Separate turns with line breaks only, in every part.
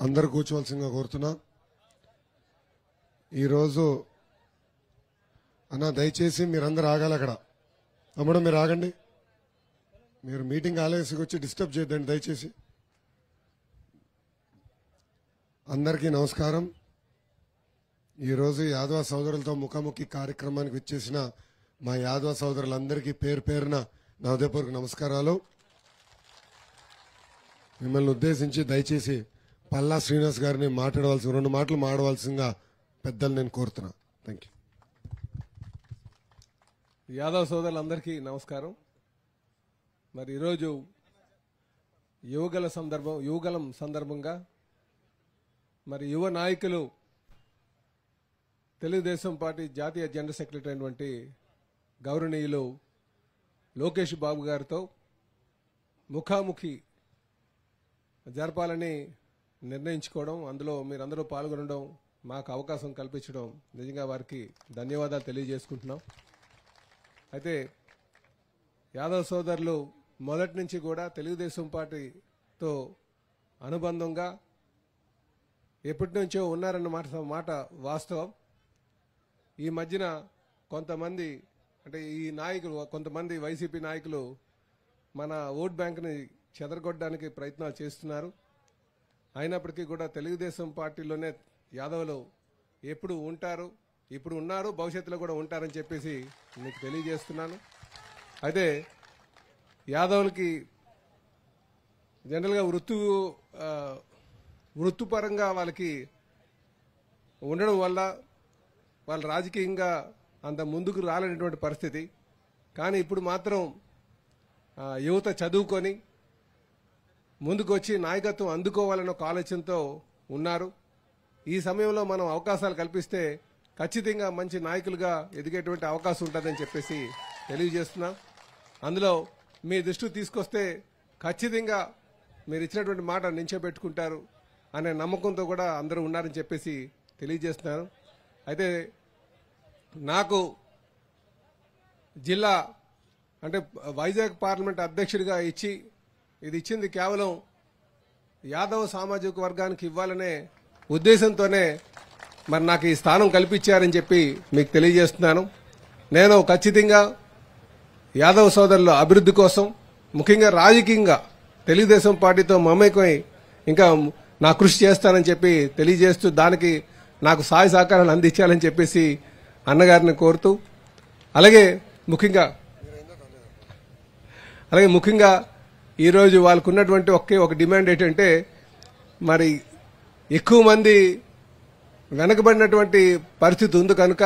అందరూ కూర్చోవలసిందిగా కోరుతున్నా. ఈరోజు అన్న దయచేసి మీరందరూ ఆగాలి. అక్కడ తమ్ముడు మీరు ఆగండి. మీరు మీటింగ్ ఆలస్యంగా వచ్చి డిస్టర్బ్ చేయొద్దండి దయచేసి. అందరికీ నమస్కారం. ఈరోజు యాదవ సోదరులతో ముఖాముఖి కార్యక్రమానికి వచ్చేసిన మా యాదవ సోదరులందరికీ పేరు పేరున నా హృదయపూర్వక నమస్కారాలు. మిమ్మల్ని ఉద్దేశించి దయచేసి పల్లా శ్రీనివాస్ గారిని మాట్లాడవలసిన 2 మాటలు మాట్లాడవలసిందిగా పెద్దలు నేను కోరుతున్నా. Thank you.
యాదవ సోదరులందరికీ నమస్కారం. మరి ఈరోజు యువగలం సందర్భంగా మరి యువ నాయకులు తెలుగుదేశం పార్టీ జాతీయ జనరల్ సెక్రటరీ అయినటువంటి గౌరవనీయులు లోకేష్ బాబు గారితో ముఖాముఖి జరపాలని నిర్ణయించుకోవడం, అందులో మీరందరూ పాల్గొనడం, మాకు అవకాశం కల్పించడం నిజంగా వారికి ధన్యవాదాలు తెలియజేసుకుంటున్నాం. అయితే యాదవ్ సోదరులు మొదటి నుంచి కూడా తెలుగుదేశం పార్టీతో అనుబంధంగా ఎప్పటి నుంచో ఉన్నారన్న మాట వాస్తవం. ఈ మధ్యన కొంతమంది అంటే ఈ నాయకులు కొంతమంది వైసీపీ నాయకులు మన ఓట్ బ్యాంక్ని చెదరగొట్టడానికి ప్రయత్నాలు చేస్తున్నారు. అయినప్పటికీ కూడా తెలుగుదేశం పార్టీలోనే యాదవులు ఎప్పుడు ఉంటారు, ఇప్పుడు ఉన్నారు, భవిష్యత్తులో కూడా ఉంటారని చెప్పేసి మీకు తెలియజేస్తున్నాను. అయితే యాదవులకి జనరల్గా వృత్తిపరంగా వాళ్ళకి ఉండడం వల్ల వాళ్ళు రాజకీయంగా అంత ముందుకు రాలేనటువంటి పరిస్థితి. కానీ ఇప్పుడు మాత్రం యువత చదువుకొని ముందుకు వచ్చి నాయకత్వం అందుకోవాలన్న ఒక ఆలోచనతో ఉన్నారు. ఈ సమయంలో మనం అవకాశాలు కల్పిస్తే ఖచ్చితంగా మంచి నాయకులుగా ఎదిగేటువంటి అవకాశం ఉంటుందని చెప్పేసి తెలియజేస్తున్నాం. అందులో మీ దృష్టికి తీసుకొస్తే ఖచ్చితంగా మీరు ఇచ్చినటువంటి మాట నించోబెట్టుకుంటారు అనే నమ్మకంతో కూడా అందరూ ఉన్నారని చెప్పేసి తెలియజేస్తున్నారు. అయితే నాకు జిల్లా అంటే వైజాగ్ పార్లమెంట్ అధ్యక్షుడిగా ఇది ఇచ్చింది కేవలం యాదవ సామాజిక వర్గానికి ఇవ్వాలనే ఉద్దేశంతోనే మరి నాకు ఈ స్థానం కల్పించారని చెప్పి మీకు తెలియజేస్తున్నాను. నేను ఖచ్చితంగా యాదవ సోదరుల అభివృద్ధి కోసం ముఖ్యంగా రాజకీయంగా తెలుగుదేశం పార్టీతో మమేకమై ఇంకా నా కృషి చేస్తానని చెప్పి తెలియజేస్తూ దానికి నాకు సహాయ సహకారాలు అందించాలని చెప్పేసి అన్నగారిని కోరుతూ అలాగే ముఖ్యంగా ఈరోజు వాళ్ళకు ఉన్నటువంటి ఒక డిమాండ్ ఏంటంటే మరి ఎక్కువ మంది వెనకబడినటువంటి పరిస్థితి ఉంది కనుక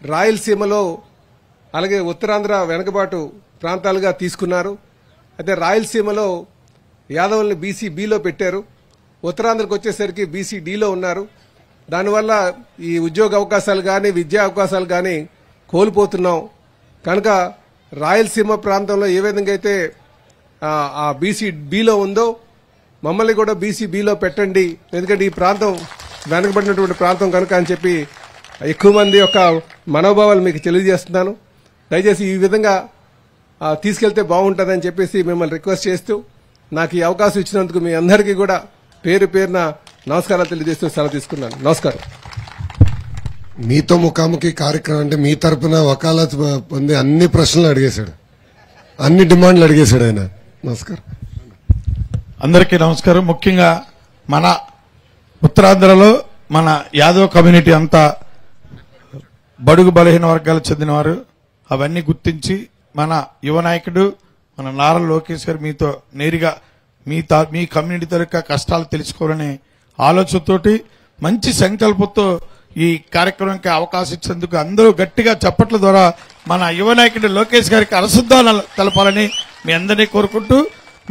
రాయలసీమలో అలాగే ఉత్తరాంధ్ర వెనకబాటు ప్రాంతాలుగా తీసుకున్నారు. అయితే రాయలసీమలో యాదవుల్ని బీసీ బిలో పెట్టారు, ఉత్తరాంధ్రకు వచ్చేసరికి బీసీ డిలో ఉన్నారు. దానివల్ల ఈ ఉద్యోగ అవకాశాలు కానీ విద్యా అవకాశాలు కానీ కోల్పోతున్నాం. కనుక రాయలసీమ ప్రాంతంలో ఏ విధంగా అయితే ఆ బీసీ బిలో ఉందో మమ్మల్ని కూడా బీసీ బిలో పెట్టండి, ఎందుకంటే ఈ ప్రాంతం వెనకబడినటువంటి ప్రాంతం కనుక అని చెప్పి ఎక్కువ మంది యొక్క మనోభావాలు మీకు తెలియజేస్తున్నాను. దయచేసి ఈ విధంగా తీసుకెళ్తే బాగుంటుందని చెప్పేసి మిమ్మల్ని రిక్వెస్ట్ చేస్తూ నాకు ఈ అవకాశం ఇచ్చినందుకు మీ అందరికీ కూడా పేరు పేరున నమస్కారాలు తెలియజేస్తూ సెలవు తీసుకున్నాను. నమస్కారం.
మీతో ముఖాముఖి కార్యక్రమం అంటే మీ తరపున వకాలత్ పొంది అన్ని ప్రశ్నలు అడిగేశాడు, అన్ని డిమాండ్లు అడిగేశాడు ఆయన. నమస్కారం.
అందరికీ నమస్కారం. ముఖ్యంగా మన ఉత్తరాంధ్రలో మన యాదవ కమ్యూనిటీ అంతా బడుగు బలహీన వర్గాలకు చెందినవారు. అవన్నీ గుర్తించి మన యువ నాయకుడు మన నారా లోకేష్ గారు మీతో నేరుగా మీ కమ్యూనిటీ తరఫు కష్టాలు తెలుసుకోవాలనే ఆలోచనతోటి మంచి సంకల్పంతో ఈ కార్యక్రమానికి అవకాశం ఇచ్చేందుకు అందరూ గట్టిగా చప్పట్ల ద్వారా మన యువ నాయకుడు లోకేష్ గారికి అరసుద్దాలు తెలపాలని మీ అందరినీ కోరుకుంటూ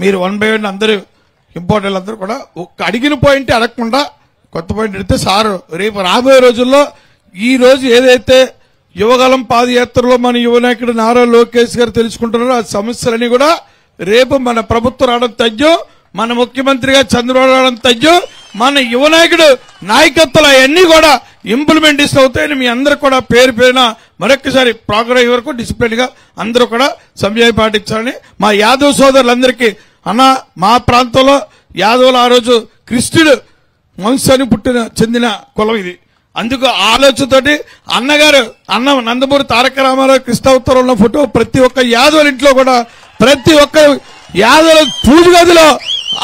మీరు 1 by 1 అందరూ ఇంపార్టెంట్ అందరూ కూడా ఒక్క అడిగిన పాయింట్ అడగకుండా కొత్త పాయింట్ అడిగితే సారు రేపు రాబోయే రోజుల్లో ఈ రోజు ఏదైతే యువగలం పాదయాత్రలో మన యువ నాయకుడు నారా లోకేష్ గారు తెలుసుకుంటున్నారో ఆ సమస్యలని కూడా రేపు మన ప్రభుత్వం రావడం తగ్గో, మన ముఖ్యమంత్రిగా చంద్రబాబు రావడం తగ్గో, మన యువ నాయకుడు నాయకత్వాలు అవన్నీ కూడా ఇంప్లిమెంటేషన్ అవుతాయని మీ అందరూ కూడా పేరు పేరున మరొకసారి ప్రోగ్రామ్ వరకు డిసిప్లిన్ గా అందరూ కూడా సమయం పాటించాలని మా యాదవ్ సోదరులందరికీ అన్న మా ప్రాంతంలో యాదవులు ఆ రోజు క్రిస్టియన్ వంశానికి చెందిన కులం ఇది. అందుకు ఆలోచనతోటి అన్నగారు నందమూరి తారక రామారావు కృష్ణావతారంలో ఉన్న ఫోటో ప్రతి ఒక్క యాదవుల ఇంట్లో కూడా, ప్రతి ఒక్క యాదవుల పూజ గదిలో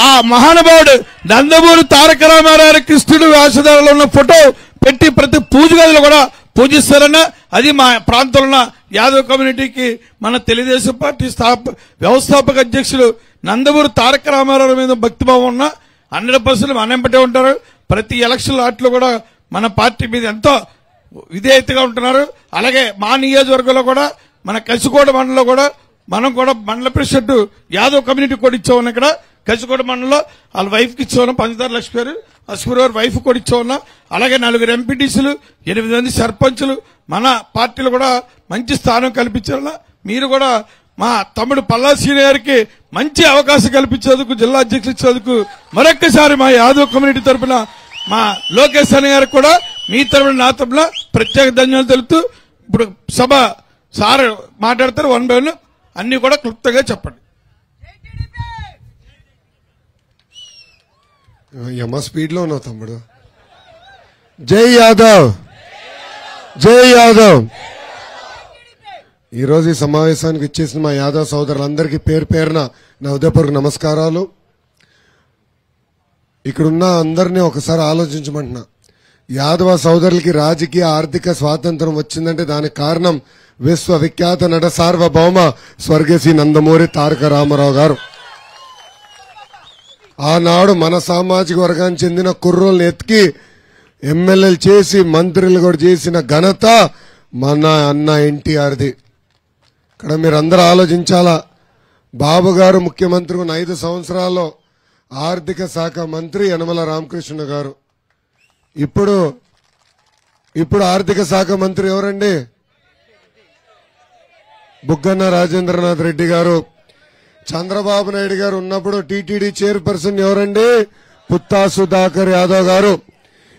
ఆ మహానుభావుడు నందమూరి తారక రామారావు కృష్ణుడు వేషధారంలో ఉన్న ఫోటో పెట్టి ప్రతి పూజ గదిలో కూడా పూజిస్తారన్న. అది మా ప్రాంతంలో ఉన్న యాదవ్ కమ్యూనిటీకి మన తెలుగుదేశం పార్టీ వ్యవస్థాపక అధ్యక్షులు నందమూరి తారక రామారావు మీద భక్తిభావం ఉన్న 100% అనంపటే ఉంటారు. ప్రతి ఎలక్షన్ వాటిలో కూడా మన పార్టీ మీద ఎంతో విధేయతగా ఉంటున్నారు. అలాగే మా నియోజకవర్గంలో కూడా మన కసికోట మండలంలో కూడా మనం కూడా మండల ప్రెసిడెంట్ యాదవ్ కమ్యూనిటీ కూడా ఇచ్చామన్నా. ఇక్కడ కసికోట మండలంలో వాళ్ళ వైఫ్ కి ఇచ్చామన్నా, పంచదార లక్ష్మి గారు అశ్వర్ గారు వైఫ్ కూడా ఇచ్చామన్నా. అలాగే 4 ఎంపీటీసీలు, 8 మంది సర్పంచులు మన పార్టీలో కూడా మంచి స్థానం కల్పించారన్నా. మీరు కూడా మా తమ్ముడు పల్లా శ్రీని గారికి మంచి అవకాశం కల్పించేందుకు, జిల్లా అధ్యక్షులు ఇచ్చేందుకు మరొక్కసారి మా యాదవ్ కమ్యూనిటీ తరఫున మా లోకేష్ అన్న గారికి కూడా మీ తరఫున నా తరఫున ప్రత్యేక ధన్యవాదాలు తెలుపుతూ ఇప్పుడు సభ సార్ మాట్లాడతారు. 1 by 1 అన్ని కూడా క్లుప్తంగా చెప్పండి.
యమ స్పీడ్ లో ఉన్నావు తమ్ముడు. జై యాదవ్, జై యాదవ్. ఈరోజు ఈ సమావేశానికి ఇచ్చేసిన మా యాదవ్ సోదరులందరికీ పేరు పేరున నా ఉదయపూర్వక నమస్కారాలు. ఇక్కడున్న అందరినీ ఒకసారి ఆలోచించమంటున్నా. యాదవ సోదరులకి రాజకీయ ఆర్థిక స్వాతంత్రం వచ్చిందంటే దానికి కారణం విశ్వవిఖ్యాత నట సార్వభౌమ స్వర్గశ్రీ నందమూరి తారక రామారావు గారు. ఆనాడు మన సామాజిక వర్గానికి చెందిన కుర్రోల్ని ఎత్తికి ఎమ్మెల్యేలు చేసి మంత్రులు కూడా చేసిన ఘనత మన అన్న ఎన్టీఆర్ది. ఇక్కడ మీరందరూ ఆలోచించాలా. బాబు గారు ముఖ్యమంత్రి ఉన్న 5 సంవత్సరాల్లో ఆర్థిక శాఖ మంత్రి యనమల రామకృష్ణ గారు. ఇప్పుడు ఆర్థిక శాఖ మంత్రి ఎవరండి? బుగ్గన్న రాజేంద్రనాథ్ రెడ్డి గారు. చంద్రబాబు నాయుడు గారు ఉన్నప్పుడు టీటీడీ చైర్పర్సన్ ఎవరండి? పుత్తా సుధాకర్ యాదవ్ గారు.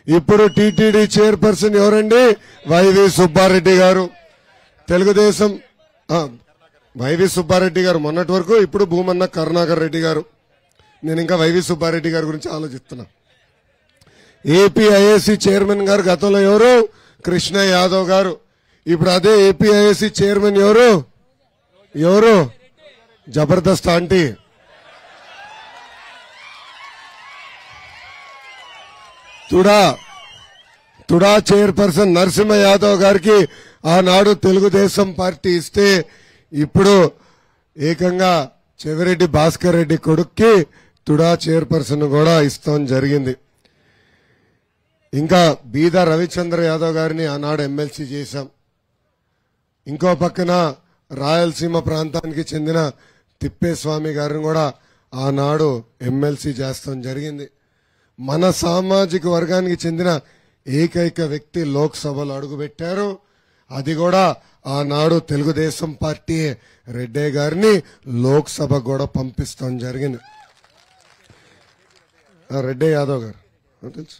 ఇప్పుడు టీటీడీ చైర్పర్సన్ ఎవరండి? వైవి సుబ్బారెడ్డి గారు. తెలుగుదేశం వైవి సుబ్బారెడ్డి గారు మొన్నటి వరకు, ఇప్పుడు భూమన్న కరుణాకర్ రెడ్డి గారు. నేను ఇంకా వైవి సుబ్బారెడ్డి గారి గురించి ఆలోచిస్తున్నా. ఏపీఐఏసీ చైర్మన్ గారు గతంలో ఎవరు? కృష్ణ యాదవ్ గారు. ఇప్పుడు అదే ఏపీఐఏసీ చైర్మన్ ఎవరు? జబర్దస్త్ ఆంటీ. తుడా చైర్పర్సన్ నరసింహ యాదవ్ గారికి ఆనాడు తెలుగుదేశం పార్టీ ఇస్తే ఇప్పుడు ఏకంగా చెవిరెడ్డి భాస్కర్ రెడ్డి కొడుక్కి తుడా చైర్పర్సన్ కూడా ఇస్తాం జరిగింది. ఇంకా బీద రవిచంద్ర యాదవ్ గారిని ఆనాడు ఎమ్మెల్సీ చేశాం. ఇంకో పక్కన రాయలసీమ ప్రాంతానికి చెందిన తిప్పేస్వామి గారిని కూడా ఆనాడు ఎమ్మెల్సీ చేస్తాం జరిగింది. మన సామాజిక వర్గానికి చెందిన ఏకైక వ్యక్తి లోక్సభలో అడుగుపెట్టారు. అది కూడా ఆనాడు తెలుగుదేశం పార్టీ రెడ్డి గారిని లోక్సభ కూడా పంపిస్తాం జరిగింది. రెడ్డి యాదవ్ గారు తెలుసు.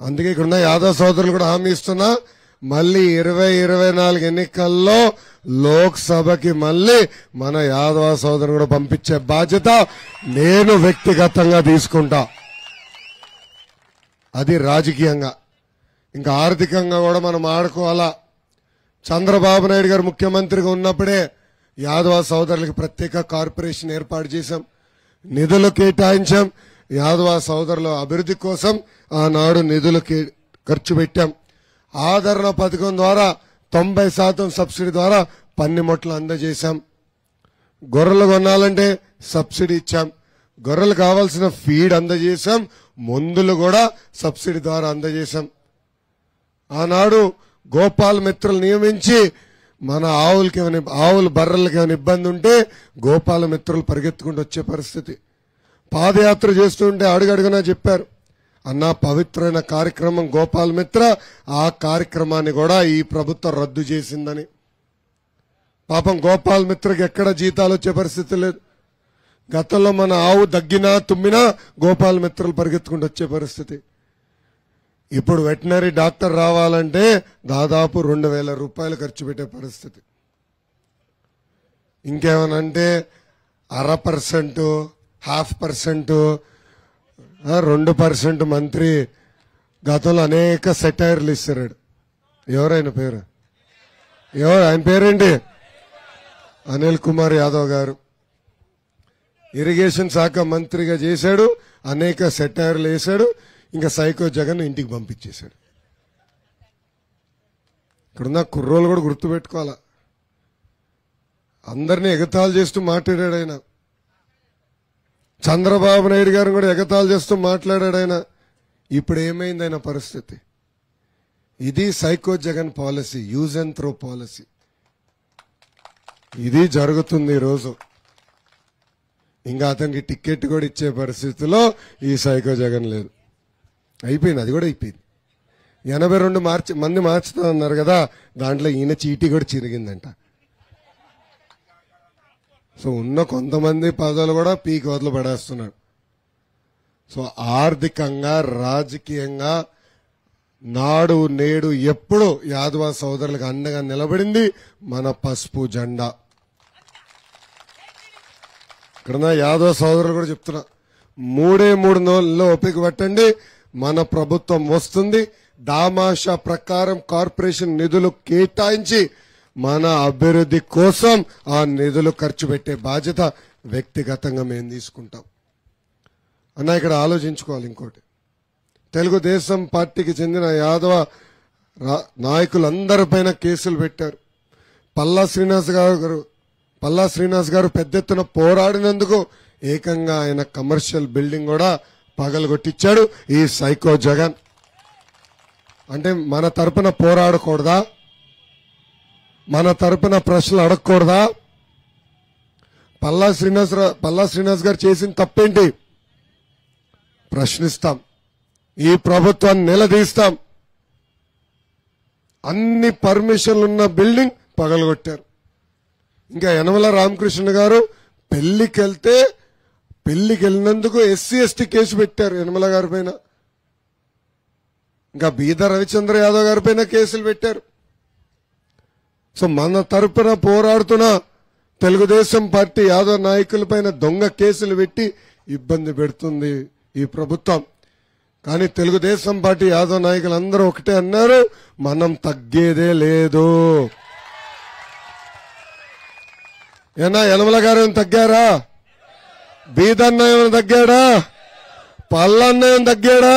అందుకే ఇక్కడున్న యాదవ్ సోదరులు కూడా హామీ ఇస్తున్నా, మళ్ళీ 2024 ఎన్నికల్లో లోక్సభకి మళ్ళీ మన యాదవ సోదరులు కూడా పంపించే బాధ్యత నేను వ్యక్తిగతంగా తీసుకుంటా. అది రాజకీయంగా. ఇంకా ఆర్థికంగా కూడా మనం ఆడుకోవాలా. చంద్రబాబు నాయుడు గారు ముఖ్యమంత్రిగా ఉన్నప్పుడే యాదవ సోదరులకి ప్రత్యేక కార్పొరేషన్ ఏర్పాటు చేశాం, నిధులు కేటాయించాం. యాదవ సోదరుల అభివృద్ధి కోసం ఆనాడు నిధులు ఖర్చు పెట్టాం. ఆదరణ పథకం ద్వారా 90% సబ్సిడీ ద్వారా పన్నిమొట్లు అందజేశాం. గొర్రెలు కొనాలంటే సబ్సిడీ ఇచ్చాం. గొర్రెలు కావాల్సిన ఫీడ్ అందజేశాం. మందులు కూడా సబ్సిడీ ద్వారా అందజేశాం. ఆనాడు గోపాల్ మిత్రులు నియమించి మన ఆవులు బర్రెలకి ఏమైనా ఇబ్బంది ఉంటే గోపాల మిత్రులు పరిగెత్తుకుంటూ వచ్చే పరిస్థితి. పాదయాత్ర చేస్తుంటే అడుగడుగునా చెప్పారు, అన్న పవిత్రమైన కార్యక్రమం గోపాల్ మిత్ర, ఆ కార్యక్రమాన్ని కూడా ఈ ప్రభుత్వం రద్దు చేసిందని. పాపం గోపాల్ మిత్రకి ఎక్కడ జీతాలు వచ్చే పరిస్థితి లేదు. గతంలో మన ఆవు దగ్గినా తుమ్మినా గోపాల్ మిత్రులు పరిగెత్తుకుంటూ వచ్చే పరిస్థితి. ఇప్పుడు వెటనరీ డాక్టర్ రావాలంటే దాదాపు 2,000 రూపాయలు ఖర్చు పెట్టే పరిస్థితి. ఇంకేమనంటే 0.5%, 0.5% 2% మంత్రి గతంలో అనేక సెటైర్లు ఇస్తాడు. ఎవరైనా పేరు ఆయన పేరేంటి? అనిల్ కుమార్ యాదవ్ గారు ఇరిగేషన్ శాఖ మంత్రిగా చేశాడు, అనేక సెటైర్లు వేశాడు. ఇంకా సైకో జగన్ ఇంటికి పంపించేశాడు. ఇక్కడున్న కుర్రోలు కూడా గుర్తుపెట్టుకోవాలా, అందరినీ ఎగతాళి చేస్తూ మాట్లాడాడు ఆయన. చంద్రబాబు నాయుడు గారు కూడా ఎగతాళి చేస్తూ మాట్లాడాడు ఆయన. ఇప్పుడు ఏమైంది ఆయన పరిస్థితి? ఇది psycho Jagan policy, use and throw policy. ఇది జరుగుతుంది ఈరోజు. ఇంకా అతనికి టికెట్ కూడా ఇచ్చే పరిస్థితిలో ఈ సైకో జగన్ లేదు. అయిపోయింది, అది కూడా అయిపోయింది. 82 మంది మార్చుతా ఉన్నారు కదా, దాంట్లో ఈయన చీటీ కూడా చిరిగిందంట. సో ఉన్న కొంతమంది పదవులు కూడా పీక్ వదలు పడేస్తున్నాడు. సో ఆర్థికంగా, రాజకీయంగా నాడు నేడు ఎప్పుడు యాదవ సోదరులకు అండగా నిలబడింది మన పసుపు జెండా. ఇక్కడ యాదవ సోదరులు కూడా చెప్తున్నా, 3 నెలల్లో ఓపిక పట్టండి, మన ప్రభుత్వం వస్తుంది. దామాషా ప్రకారం కార్పొరేషన్ నిధులు కేటాయించి మన అభివృద్ధి కోసం ఆ నిధులు ఖర్చు పెట్టే బాధ్యత వ్యక్తిగతంగా మేము తీసుకుంటాం అన్న. ఇక్కడ ఆలోచించుకోవాలి. ఇంకోటి, తెలుగుదేశం పార్టీకి చెందిన యాదవ నాయకులందరిపైన కేసులు పెట్టారు. పల్లా శ్రీనివాస్ గారు పెద్ద ఎత్తున పోరాడినందుకు ఏకంగా ఆయన కమర్షియల్ బిల్డింగ్ కూడా పగలగొట్టించాడు ఈ సైకో జగన్. అంటే మన తరపున పోరాడకూడదా? మన తరపున ప్రశ్నలు అడగకూడదా? పల్లా శ్రీనివాస్ గారు చేసిన తప్పేంటి? ప్రశ్నిస్తాం, ఈ ప్రభుత్వాన్ని నిలదీస్తాం. అన్ని పర్మిషన్లు ఉన్న బిల్డింగ్ పగలగొట్టారు. ఇంకా యనమల రామకృష్ణ గారు పెళ్లికి వెళ్ళినందుకు ఎస్సీ ఎస్టీ కేసు పెట్టారు యనమల గారి పైన. ఇంకా బీద రవిచంద్ర యాదవ్ గారి పైన కేసులు పెట్టారు. సో మన తరపున పోరాడుతున్న తెలుగుదేశం పార్టీ యాదవ్ నాయకులపైన దొంగ కేసులు పెట్టి ఇబ్బంది పెడుతుంది ఈ ప్రభుత్వం. కానీ తెలుగుదేశం పార్టీ యాదవ్ నాయకులు అందరూ ఒకటే అన్నారు, మనం తగ్గేదే లేదు. ఏనా యనమల గారు ఏమైనా తగ్గారా? బీదన్న ఏమైనా తగ్గాడా? పల్లన్న ఏమైనా తగ్గాడా?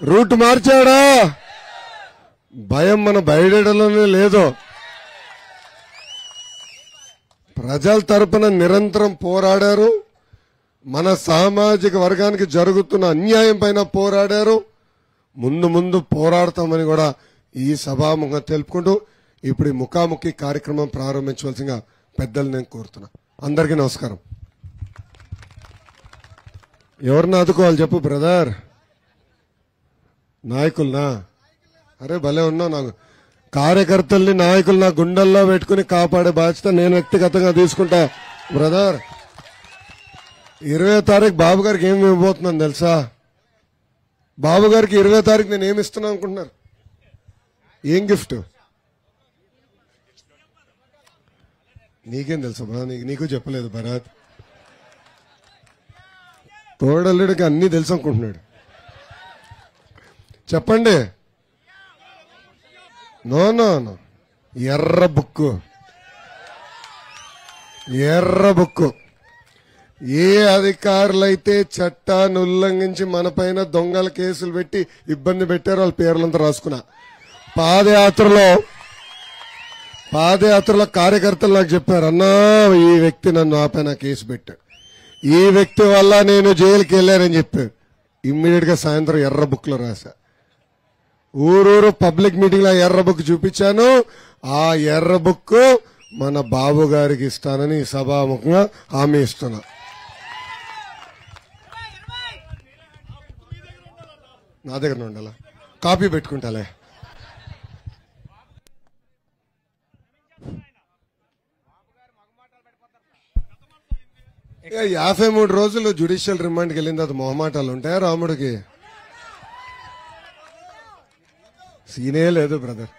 రూట్ మార్చాడా? భయం మన బయటలోనే లేదు. ప్రజల తరపున నిరంతరం పోరాడారు. మన సామాజిక వర్గానికి జరుగుతున్న అన్యాయం పైన పోరాడారు. ముందు పోరాడతామని కూడా ఈ సభాముఖంగా తెలుపుకుంటూ ఇప్పుడు ఈ ముఖాముఖి కార్యక్రమం ప్రారంభించవలసిందిగా పెద్దలు నేను కోరుతున్నా. అందరికీ నమస్కారం. ఎవరిని ఆదుకోవాలి చెప్పు బ్రదర్? నాయకులనా? అరే భలే ఉన్నావు. నాకు కార్యకర్తల్ని నాయకులు నా గుండెల్లో పెట్టుకుని కాపాడే బాధ్యత నేను వ్యక్తిగతంగా తీసుకుంటా బ్రదర్. 20వ తారీఖు బాబు గారికి ఏమి ఇవ్వబోతున్నాను తెలుసా? బాబు గారికి 20వ తారీఖు నేను ఏమి ఇస్తున్నాను అనుకుంటున్నారు? ఏం గిఫ్ట్? నీకేం తెలుసా బా? నీకు చెప్పలేదు భరత్. తోడల్లుడికి అన్నీ తెలుసు అనుకుంటున్నాడు. చెప్పండి. నో ఎర్ర బుక్కు. ఏ అధికారులైతే చట్టాన్ని ఉల్లంఘించి మన పైన దొంగల కేసులు పెట్టి ఇబ్బంది పెట్టారో వాళ్ళ పేర్లంతా రాసుకున్నా. పాదయాత్రలో కార్యకర్తలు నాకు చెప్పారు, అన్నా ఈ వ్యక్తి నన్ను ఆపైన కేసు పెట్టాడు, ఈ వ్యక్తి వల్ల నేను జైలుకి వెళ్ళానని చెప్పారు. ఇమ్మీడియట్ గా సాయంత్రం ఎర్ర బుక్ లో రాశా. ఊరూరు పబ్లిక్ మీటింగ్ లో ఎర్ర బుక్ చూపించాను. ఆ ఎర్ర బుక్ మన బాబు గారికి ఇస్తానని సభాముఖంగా హామీ ఇస్తున్నా. నా దగ్గర ఉండాలా? కాపీ పెట్టుకుంటాలే. ఇక 53 రోజులు జ్యుడిషియల్ రిమాండ్కి వెళ్ళింది. అది మొహమాటాలు ఉంటాయా రాముడికి? సీనే లేదు బ్రదర్.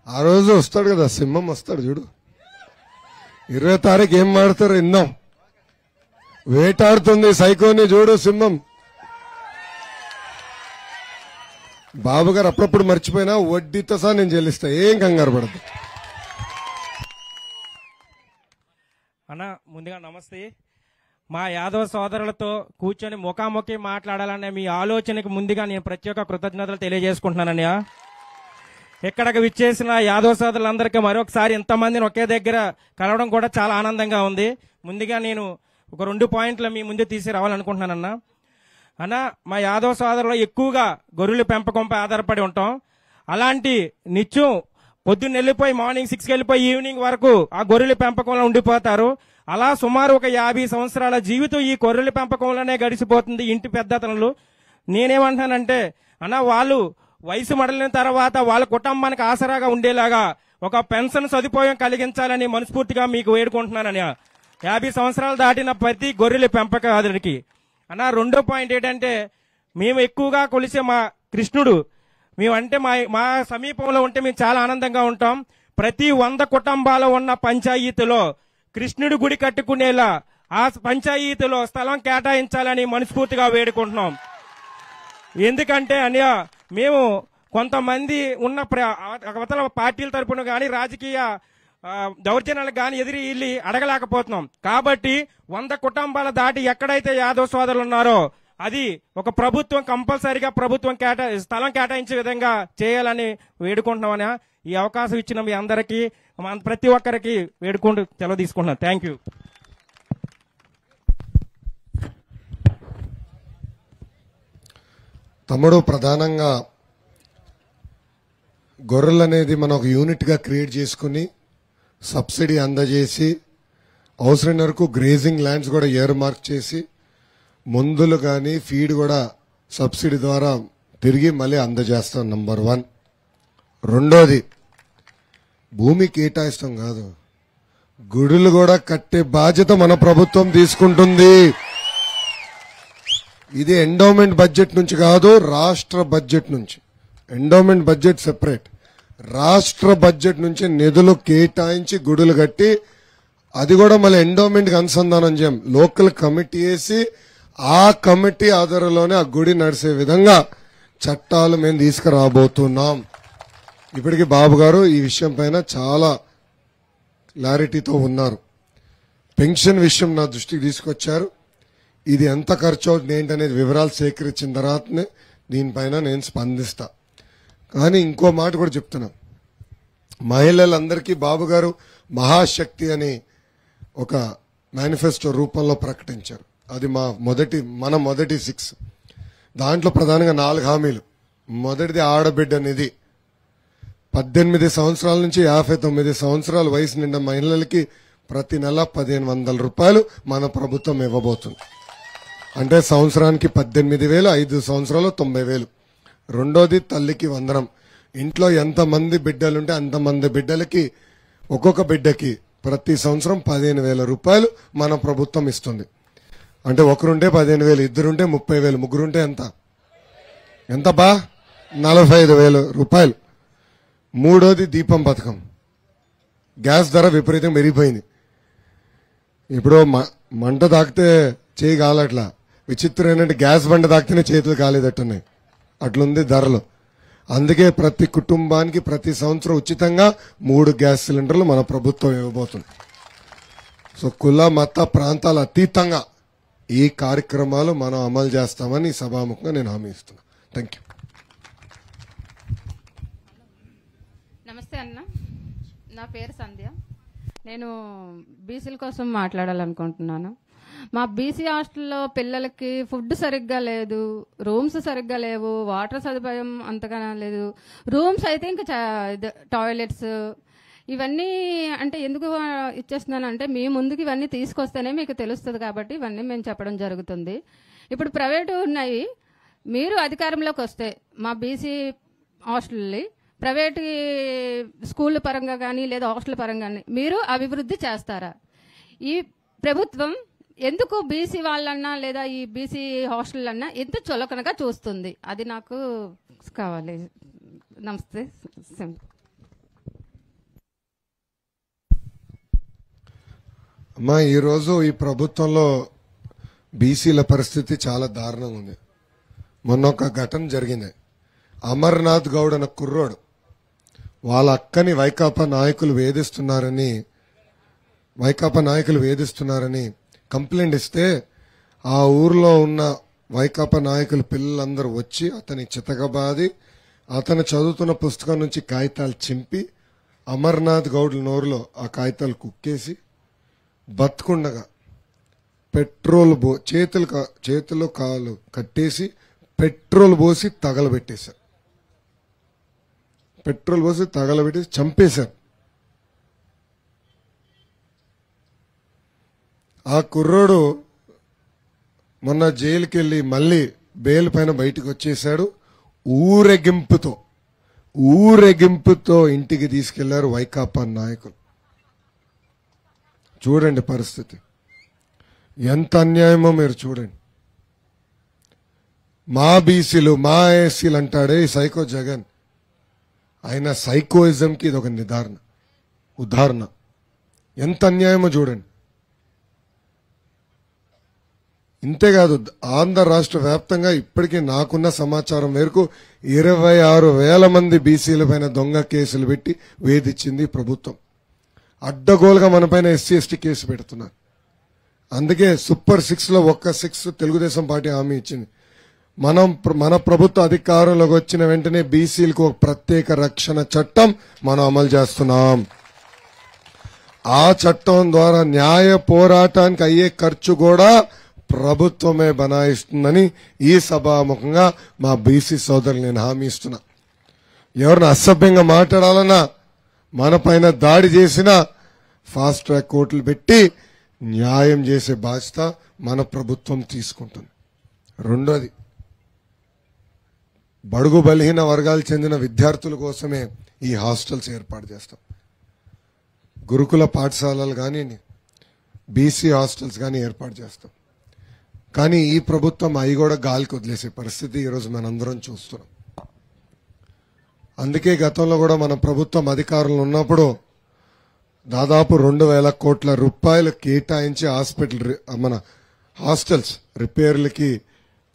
ఆ రోజు వస్తాడు కదా సింహం, వస్తాడు చూడు. 20వ తారీఖు ఏం మాడతారు విన్నాం. వేటాడుతుంది సైకోని చూడు సింహం. బాబు గారు అప్పుడప్పుడు మర్చిపోయినా వడ్డీతో సహా నేను చెల్లిస్తా, ఏం కంగారు పడదు.
అన్న ముందుగా నమస్తే. మా యాదవ సోదరులతో కూర్చొని ముఖాముఖి మాట్లాడాలనే మీ ఆలోచనకు ముందుగా నేను ప్రత్యేక కృతజ్ఞతలు తెలియజేసుకుంటున్నానన్నయ్య. ఇక్కడికి విచ్చేసిన యాదవ సోదరులందరికీ మరొకసారి ఇంతమందిని ఒకే దగ్గర కలవడం కూడా చాలా ఆనందంగా ఉంది. ముందుగా నేను ఒక 2 పాయింట్లు మీ ముందు తీసి రావాలనుకుంటున్నానన్నా. అన్న, మా యాదవ సోదరులు ఎక్కువగా గొర్రెల పెంపకంపై ఆధారపడి ఉంటాం. అలాంటి నిత్యం పొద్దున్న వెళ్ళిపోయి మార్నింగ్ 6కి వెళ్ళిపోయి ఈవినింగ్ వరకు ఆ గొర్రెల పెంపకంలో ఉండిపోతారు. అలా సుమారు ఒక 50 సంవత్సరాల జీవితం ఈ గొర్రెల పెంపకంలోనే గడిచిపోతుంది ఇంటి పెద్దతనులు. నేనేమంటానంటే అన్న, వాళ్ళు వయసు మడలిన తర్వాత వాళ్ళ కుటుంబానికి ఆసరాగా ఉండేలాగా ఒక పెన్షన్ సదుపాయం కలిగించాలని మనస్ఫూర్తిగా మీకు వేడుకుంటున్నానని. 50 సంవత్సరాలు దాటిన ప్రతి గొర్రెల పెంపకాదుడికి. అన్న, 2వ పాయింట్ ఏంటంటే మేము ఎక్కువగా కొలిసే మా కృష్ణుడు మేమంటే మా సమీపంలో ఉంటే మేము చాలా ఆనందంగా ఉంటాం. ప్రతి 100 కుటుంబాలు ఉన్న పంచాయతీలో కృష్ణుడి గుడి కట్టుకునేలా ఆ పంచాయతీలో స్థలం కేటాయించాలని మనస్ఫూర్తిగా వేడుకుంటున్నాం. ఎందుకంటే అన్నయ్య, మేము కొంతమంది ఉన్న అవతల పార్టీల తరపున కానీ రాజకీయ దౌర్జన్యాలకు కానీ ఎదిరి వెళ్ళి అడగలేకపోతున్నాం. కాబట్టి 100 కుటుంబాల దాటి ఎక్కడైతే యాదవ సోదరులు ఉన్నారో అది ఒక ప్రభుత్వం కంపల్సరీగా స్థలం కేటాయించే విధంగా చేయాలని వేడుకుంటున్నామని ఈ అవకాశం ఇచ్చిన మీ అందరికీ ప్రతి ఒక్కరికి వేడుకుంటూ సెలవు తీసుకుంటున్నాను. Thank you.
తమ్ముడు, ప్రధానంగా గొర్రెలు అనేది మనం ఒక యూనిట్ గా క్రియేట్ చేసుకుని సబ్సిడీ అందజేసి అవసరమైన వరకు గ్రేజింగ్ ల్యాండ్స్ కూడా ఇయర్ మార్క్ చేసి మందులు కానీ ఫీడ్ కూడా సబ్సిడీ ద్వారా తిరిగి మళ్ళీ అందజేస్తాం. నంబర్ 1. రెండోది, భూమి కేటాయిస్తాం కాదు, గుడులు కూడా కట్టే బాధ్యత మన ప్రభుత్వం తీసుకుంటుంది. ఇది ఎండోమెంట్ బడ్జెట్ నుంచి కాదు, రాష్ట్ర బడ్జెట్ నుంచి. ఎండోమెంట్ బడ్జెట్ సెపరేట్, రాష్ట్ర బడ్జెట్ నుంచి నిధులు కేటాయించి గుడులు కట్టి అది కూడా మళ్ళీ ఎండోమెంట్ కి అనుసంధానం చేయం. లోకల్ కమిటీ వేసి ఆ కమిటీ ఆధారంలోనే ఆ గుడి నడిసే విధంగా చట్టాలు మేము తీసుకురాబోతున్నాం. ఇప్పటికి బాబు గారు ఈ విషయం పైన చాలా క్లారిటీతో ఉన్నారు. పెన్షన్ విషయం నా దృష్టికి తీసుకొచ్చారు. ఇది ఎంత ఖర్చు అవుతుంది ఏంటనేది వివరాలు సేకరించిన తర్వాతనే దీనిపైన నేను స్పందిస్తా. కానీ ఇంకో మాట కూడా చెప్తున్నా, మహిళలందరికీ బాబు గారు మహాశక్తి అని ఒక మేనిఫెస్టో రూపంలో ప్రకటించారు. అది మన మొదటి 6. దాంట్లో ప్రధానంగా 4 హామీలు. మొదటిది ఆడబిడ్డ నిధి. 18 సంవత్సరాల నుంచి 59 సంవత్సరాల వయసు నిండా మహిళలకి ప్రతి నెల 1500 రూపాయలు మన ప్రభుత్వం ఇవ్వబోతుంది. అంటే సంవత్సరానికి 18,000, 5 సంవత్సరాలు 90,000. రెండోది తల్లికి వందనం. ఇంట్లో ఎంతమంది బిడ్డలుంటే అంతమంది బిడ్డలకి ఒక్కొక్క బిడ్డకి ప్రతి సంవత్సరం 15,000 రూపాయలు మన ప్రభుత్వం ఇస్తుంది. అంటే ఒకరుంటే 15,000, ఇద్దరుంటే 30,000, ముగ్గురుంటే ఎంత బా 45,000 రూపాయలు. మూడోది దీపం పథకం. గ్యాస్ ధర విపరీతం పెరిగిపోయింది. ఇప్పుడు మంట తాకితే చేయి కాలట్లా. విచిత్రం ఏంటంటే గ్యాస్ బండ తాకితేనే చేతులు కాలేదట్టున్నాయి, అట్లుంది ధరలు. అందుకే ప్రతి కుటుంబానికి ప్రతి సంవత్సరం ఉచితంగా 3 గ్యాస్ సిలిండర్లు మన ప్రభుత్వం ఇవ్వబోతుంది. సో కుల మత ప్రాంతాల అతీతంగా ఈ కార్యక్రమాలు మనం అమలు చేస్తామని సభాముఖంగా నేను హామీ ఇస్తున్నా. Thank you.
నమస్తే అన్న, నా పేరు సంధ్య. నేను బీసీల కోసం మాట్లాడాలనుకుంటున్నాను. మా బీసీ హాస్టల్లో పిల్లలకి ఫుడ్ సరిగ్గా లేదు, రూమ్స్ సరిగ్గా లేవు, వాటర్ సదుపాయం అంతగా లేదు. రూమ్స్ అయితే ఇంకా టాయిలెట్స్ ఇవన్నీ అంటే ఎందుకు ఇచ్చేస్తున్నానంటే మీ ముందుకు ఇవన్నీ తీసుకొస్తేనే మీకు తెలుస్తుంది కాబట్టి ఇవన్నీ మేము చెప్పడం జరుగుతుంది. ఇప్పుడు ప్రైవేటు ఉన్నాయి, మీరు అధికారంలోకి వస్తే మా బీసీ హాస్టల్ని ప్రైవేట్ స్కూల్ పరంగా కానీ లేదా హాస్టల్ పరంగా కానీ మీరు అభివృద్ధి చేస్తారా? ఈ ప్రభుత్వం ఎందుకు బీసీ వాళ్ళన్నా లేదా ఈ బీసీ హాస్టల్ అన్నా ఎంత చులకనగా చూస్తుంది? అది నాకు కావాలి. నమస్తే.
అమ్మా, ఈరోజు ఈ ప్రభుత్వంలో బీసీల పరిస్థితి చాలా దారుణంగా ఉంది. మొన్న ఒక ఘటన జరిగింది. అమర్నాథ్ గౌడ్ అన్న కుర్రోడు వాళ్ళ అక్కని వైకాపా నాయకులు వేధిస్తున్నారని కంప్లైంట్ ఇస్తే ఆ ఊర్లో ఉన్న వైకాపా నాయకులు పిల్లలందరూ వచ్చి అతని చితకబాది అతను చదువుతున్న పుస్తకం నుంచి కాగితాలు చింపి అమర్నాథ్ గౌడ్ నోరులో ఆ కాగితాలు కుక్కేసి బతుకుండగా పెట్రోల్ చేతులు కాలు కట్టేసి పెట్రోల్ పోసి తగలబెట్టేశారు. చంపేశారు. ఆ కుర్రోడు మొన్న జైలుకి వెళ్లి మళ్ళీ బెయిల్ పైన బయటకు వచ్చేశాడు. ఊరేగింపుతో ఇంటికి తీసుకెళ్లారు వైకాపా నాయకులు. చూడండి పరిస్థితి ఎంత అన్యాయమో మీరు చూడండి. మా బీసీలు మా ఎస్సీలు అంటాడే ఈ సైకో జగన్, ఆయన సైకోయిజంకి ఇది ఒక ఉదాహరణ. ఎంత అన్యాయమో చూడండి. ఇంతేకాదు, ఆంధ్ర రాష్ట్ర వ్యాప్తంగా ఇప్పటికీ నాకున్న సమాచారం మేరకు 26,000 మంది బీసీల పైన దొంగ కేసులు పెట్టి వేధించింది ప్రభుత్వం. అడ్డగోలుగా మన పైన ఎస్సీ ఎస్టీ కేసు పెడుతున్నారు. అందుకే సూపర్ 6లో ఒక్క 6 తెలుగుదేశం పార్టీ హామీ ఇచ్చింది. మన ప్రభుత్వ అధికారంలోకి వచ్చిన వెంటనే బీసీలకు ఒక ప్రత్యేక రక్షణ చట్టం మనం అమలు చేస్తున్నాం. ఆ చట్టం ద్వారా న్యాయ పోరాటానికి అయ్యే ఖర్చు కూడా ప్రభుత్వమే బనాయిస్తుందని ఈ సభాముఖంగా మా బీసీ సోదరులు నేను హామీ ఇస్తున్నా. ఎవరిని అసభ్యంగా మాట్లాడాలన్నా, మన పైన దాడి చేసినా ఫాస్ట్ ట్రాక్ కోర్టులు పెట్టి న్యాయం చేసే బాధ్యత మన ప్రభుత్వం తీసుకుంటుంది. రెండోది, బడుగు బలహీన వర్గాలు చెందిన విద్యార్థుల కోసమే ఈ హాస్టల్స్ ఏర్పాటు చేస్తాం. గురుకుల పాఠశాలలు కానీ బీసీ హాస్టల్స్ కానీ ఏర్పాటు చేస్తాం. కానీ ఈ ప్రభుత్వం అవి కూడా గాలికి వదిలేసే పరిస్థితి ఈరోజు మనందరం చూస్తున్నాం. అందుకే గతంలో కూడా మన ప్రభుత్వం అధికారంలో ఉన్నప్పుడు దాదాపు 2,000 కోట్ల రూపాయలు కేటాయించి మన హాస్టల్స్ రిపేర్లకి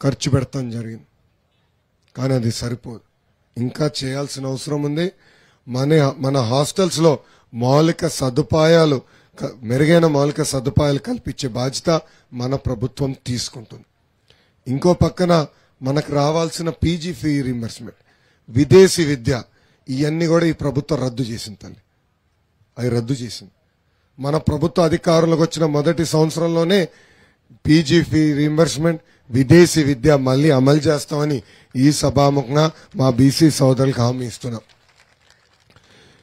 ఖర్చు పెడతాం జరిగింది. కానీ అది సరిపోదు, ఇంకా చేయాల్సిన అవసరం ఉంది. మన హాస్టల్స్ లో మెరుగైన మౌలిక సదుపాయాలు కల్పించే బాధ్యత మన ప్రభుత్వం తీసుకుంటుంది. ఇంకో పక్కన మనకు రావాల్సిన పీజీ ఫీ రీంబర్స్మెంట్, విదేశీ విద్య, ఇవన్నీ కూడా ఈ ప్రభుత్వం రద్దు చేసింది. మన ప్రభుత్వ అధికారంలోకి వచ్చిన మొదటి సంవత్సరంలోనే పీజీ ఫీ రీంబర్స్మెంట్, విదేశీ విద్య మళ్లీ అమలు చేస్తామని ఈ సభాముఖంగా మా బీసీ సోదరులకు హామీ ఇస్తున్నాం.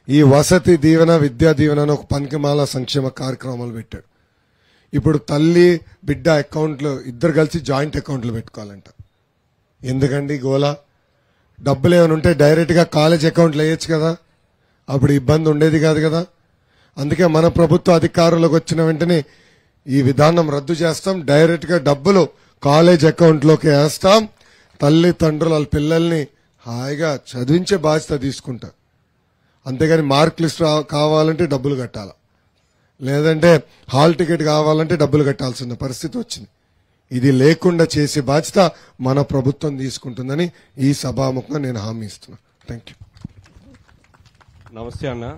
ఈ వసతి దీవెన, విద్యా దీవెన అని ఒక పనికిమాల సంక్షేమ కార్యక్రమాలు పెట్టాడు. ఇప్పుడు తల్లి బిడ్డ అకౌంట్లు ఇద్దరు కలిసి జాయింట్ అకౌంట్లు పెట్టుకోవాలంట. ఎందుకండి గోలా? డబ్బులు ఏమైనా ఉంటే డైరెక్ట్ గా కాలేజ్ అకౌంట్లు వేయచ్చు కదా, అప్పుడు ఇబ్బంది ఉండేది కాదు కదా. అందుకే మన ప్రభుత్వ అధికారంలోకి వచ్చిన వెంటనే ఈ విధానం రద్దు చేస్తాం. డైరెక్ట్ గా డబ్బులు కాలేజ్ అకౌంట్లోకి వేస్తాం. తల్లిదండ్రులు వాళ్ళ పిల్లల్ని హాయిగా చదివించే బాధ్యత తీసుకుంటారు. అంతేగాని మార్క్ లిస్ట్ కావాలంటే డబ్బులు కట్టాలా, లేదంటే హాల్ టికెట్ కావాలంటే డబ్బులు కట్టాల్సిన పరిస్థితి వచ్చింది. ఇది లేకుండా చేసే బాధ్యత మన ప్రభుత్వం తీసుకుంటుందని ఈ సభాముఖంగా నేను హామీ ఇస్తున్నా. Thank you.
నమస్తే అన్న,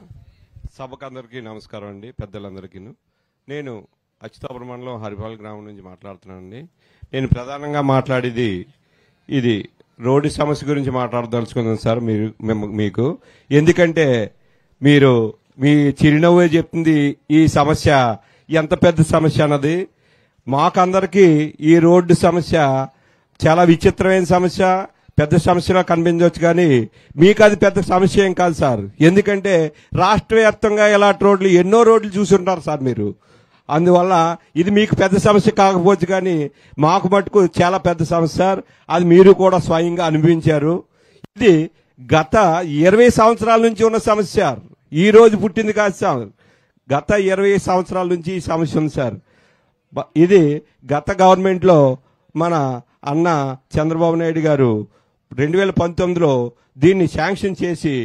సభకు అందరికీ నమస్కారం అండి, పెద్దలందరికీ. నేను అచ్యుతాపురం మండలం హరిపాల్ గ్రామం నుంచి మాట్లాడుతున్నానండి. నేను ప్రధానంగా మాట్లాడేది ఇది రోడ్డు సమస్య గురించి మాట్లాడదలుచుకున్నాను సార్ మీకు. ఎందుకంటే మీరు మీ చిరునవ్వే చెప్తుంది ఈ సమస్య ఎంత పెద్ద సమస్య అన్నది. మాకందరికీ ఈ రోడ్డు సమస్య చాలా విచిత్రమైన సమస్య, పెద్ద సమస్యలా కనిపించవచ్చు, కానీ మీకు అది పెద్ద సమస్య ఏం కాదు సార్. ఎందుకంటే రాష్ట్ర వ్యాప్తంగా ఇలాంటి రోడ్లు ఎన్నో రోడ్లు చూసుంటారు సార్ మీరు. అందువల్ల ఇది మీకు పెద్ద సమస్య కాకపోవచ్చు, కానీ మాకు మటుకు చాలా పెద్ద సమస్య సార్. అది మీరు కూడా స్వయంగా అనుభవించారు. ఇది గత 20 సంవత్సరాల నుంచి ఉన్న సమస్య, ఈ రోజు పుట్టింది కాదు సార్. గత 20 సంవత్సరాల నుంచి ఈ సమస్య ఉంది సార్. ఇది గత గవర్నమెంట్ లో మన అన్న చంద్రబాబు నాయుడు గారు 2019లో దీన్ని శాంక్షన్ చేసి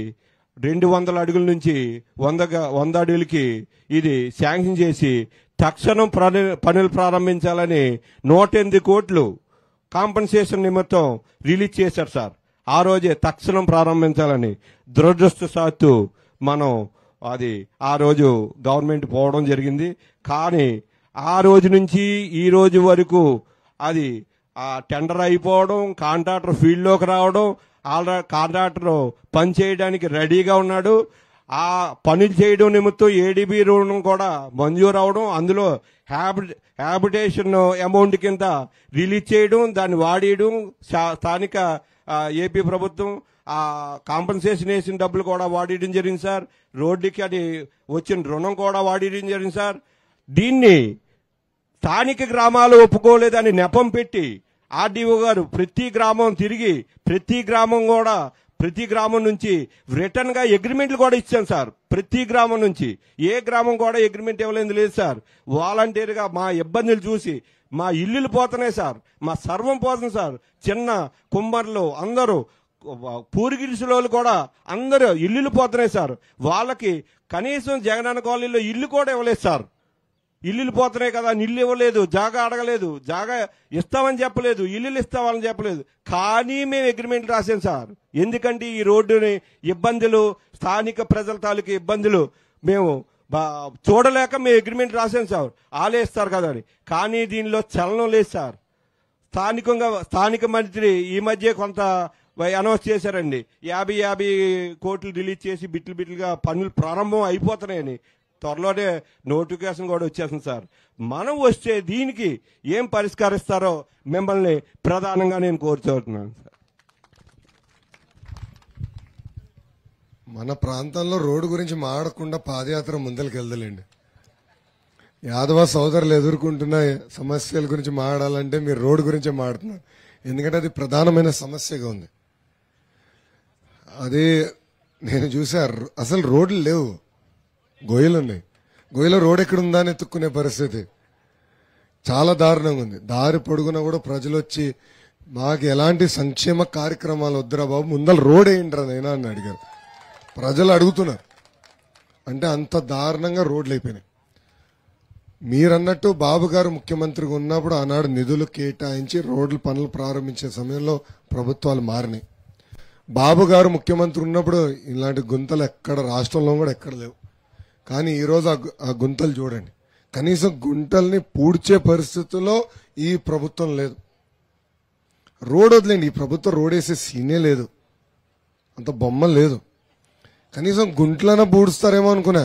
200 అడుగుల నుంచి 100 అడుగులకి ఇది శాంక్షన్ చేసి తక్షణం పనులు ప్రారంభించాలని 108 కోట్లు కాంపెన్సేషన్ నిమిత్తం రిలీజ్ చేశారు సార్. ఆ రోజే తక్షణం ప్రారంభించాలని. దురదృష్టవశాత్తు మనం ఆ రోజు గవర్నమెంట్ పోవడం జరిగింది. కానీ ఆ రోజు నుంచి ఈ రోజు వరకు అది టెండర్ అయిపోవడం, కాంట్రాక్టర్ ఫీల్డ్లోకి రావడం, ఆల్రెడీ కాంట్రాక్టర్ పని చేయడానికి రెడీగా ఉన్నాడు. ఆ పనులు చేయడం నిమిత్తం ఏడీబీ రుణం కూడా మంజూరు అవడం, అందులో హ్యాబిటేషన్ అమౌంట్ కింద రిలీజ్ చేయడం, దాన్ని వాడేయడం, స్థానిక ఏపీ ప్రభుత్వం ఆ కాంపెన్సేషన్ వేసిన డబ్బులు కూడా వాడేయడం జరిగింది సార్. రోడ్డుకి అది వచ్చిన రుణం కూడా వాడేయడం జరిగింది సార్. దీన్ని స్థానిక గ్రామాలు ఒప్పుకోలేదని నెపం పెట్టి ఆర్డీఓ గారు ప్రతి గ్రామం తిరిగి ప్రతి గ్రామం నుంచి రిటర్న్ గా అగ్రిమెంట్లు కూడా ఇచ్చాం సార్. ప్రతి గ్రామం నుంచి ఏ గ్రామం కూడా అగ్రిమెంట్ ఇవ్వలేదు లేదు సార్. వాలంటీర్ గా మా ఇబ్బందులు చూసి మా ఇల్లులు పోతున్నాయి సార్, మా సర్వం పోతుంది సార్. చిన్న కుమ్మర్లు అందరూ పూరిగిరిసులో కూడా అందరూ ఇల్లులు పోతున్నాయి సార్. వాళ్ళకి కనీసం జగనన్న కాలనీలో ఇల్లు కూడా ఇవ్వలేదు సార్. ఇల్లులు పోతున్నాయి కదా, ఇల్లు ఇవ్వలేదు, జాగా అడగలేదు, జాగా ఇస్తామని చెప్పలేదు, ఇల్లులు ఇస్తామని చెప్పలేదు. కానీ మేము అగ్రిమెంట్ రాసాం సార్. ఎందుకంటే ఈ రోడ్డుని ఇబ్బందులు, స్థానిక ప్రజల తాలూకు ఇబ్బందులు మేము చూడలేక మేము అగ్రిమెంట్ రాసాం సార్. ఆలేస్తారు కదా అని. కానీ దీనిలో చలనం లేదు సార్. స్థానిక మంత్రి ఈ మధ్య కొంత అనౌన్స్ చేశారండి, 50 కోట్లు రిలీజ్ చేసి బిట్లుగా పనులు ప్రారంభం అయిపోతున్నాయని. త్వరలోనే నోటిఫికేషన్ కూడా వచ్చేసింది సార్. మనం వస్తే దీనికి ఏం పరిష్కరిస్తారో మిమ్మల్ని ప్రధానంగా నేను కోరుతున్నాను సార్.
మన ప్రాంతంలో రోడ్డు గురించి మాడకుండా పాదయాత్ర ముందరికి వెళ్దలేండి. యాదవ సోదరులు ఎదుర్కొంటున్న సమస్యల గురించి మాడాలంటే మీరు రోడ్డు గురించే మాడుతున్నారు. ఎందుకంటే అది ప్రధానమైన సమస్యగా ఉంది. అది నేను చూసారు, అసలు రోడ్లు లేవు, గొయ్యలు ఉన్నాయి. గొయ్యలో రోడ్ ఎక్కడుందా అని ఎత్తుక్కునే పరిస్థితి చాలా దారుణంగా ఉంది. దారి పొడుగున కూడా ప్రజలు వచ్చి మాకు ఎలాంటి సంక్షేమ కార్యక్రమాలు వద్దురా బాబు, ముందర రోడ్ వేయండిరా నైనా అని అడిగారు. ప్రజలు అడుగుతున్నారు. అంటే అంత దారుణంగా రోడ్లు అయిపోయినాయి. మీరన్నట్టు బాబు గారు ముఖ్యమంత్రిగా ఉన్నప్పుడు ఆనాడు నిధులు కేటాయించి రోడ్ల పనులు ప్రారంభించే సమయంలో ప్రభుత్వాలు మారినాయి. బాబు గారు ముఖ్యమంత్రి ఉన్నప్పుడు ఇలాంటి గుంతలు ఎక్కడ రాష్ట్రంలో కూడా ఎక్కడ లేవు. కానీ ఈరోజు ఆ గుంతలు చూడండి, కనీసం గుంటల్ని పూడ్చే పరిస్థితుల్లో ఈ ప్రభుత్వం లేదు. రోడ్ వదిలేండి, ఈ ప్రభుత్వం రోడ్ వేసే సీనే లేదు, అంత బొమ్మ లేదు. కనీసం గుంట్లన పూడుస్తారేమో అనుకున్నా.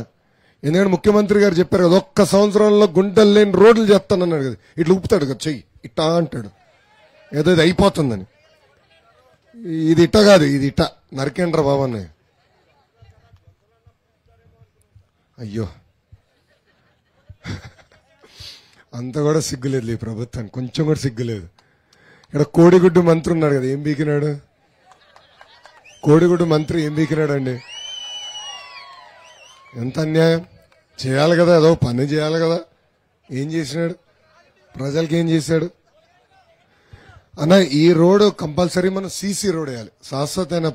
ఎందుకంటే ముఖ్యమంత్రి గారు చెప్పారు కదా, ఒక్క సంవత్సరంలో గుంటలు లేని రోడ్లు చేస్తానన్నాడు కదా. ఇట్లా ఊపుతాడు కదా చెయ్యి, ఇట్టా అంటాడు, ఏదో ఇది అయిపోతుందని. ఇది ఇట్ట కాదు, ఇది ఇట్ట నరికేండ్ర బాబు అన్నయ్య. అయ్యో, అంత కూడా సిగ్గులేదు ఈ ప్రభుత్వానికి, కొంచెం కూడా సిగ్గులేదు. ఇక్కడ కోడిగుడ్డు మంత్రి ఉన్నాడు కదా, ఏం బీకినాడు? కోడిగుడ్డు మంత్రి ఏం బీకినాడండి? ఎంత అన్యాయం! చేయాలి కదా, ఏదో పని చేయాలి కదా. ఏం చేసినాడు? ప్రజలకి ఏం చేశాడు? అన్న, ఈ రోడ్డు కంపల్సరీ మనం సీసీ రోడ్ వేయాలి. శాశ్వతమైన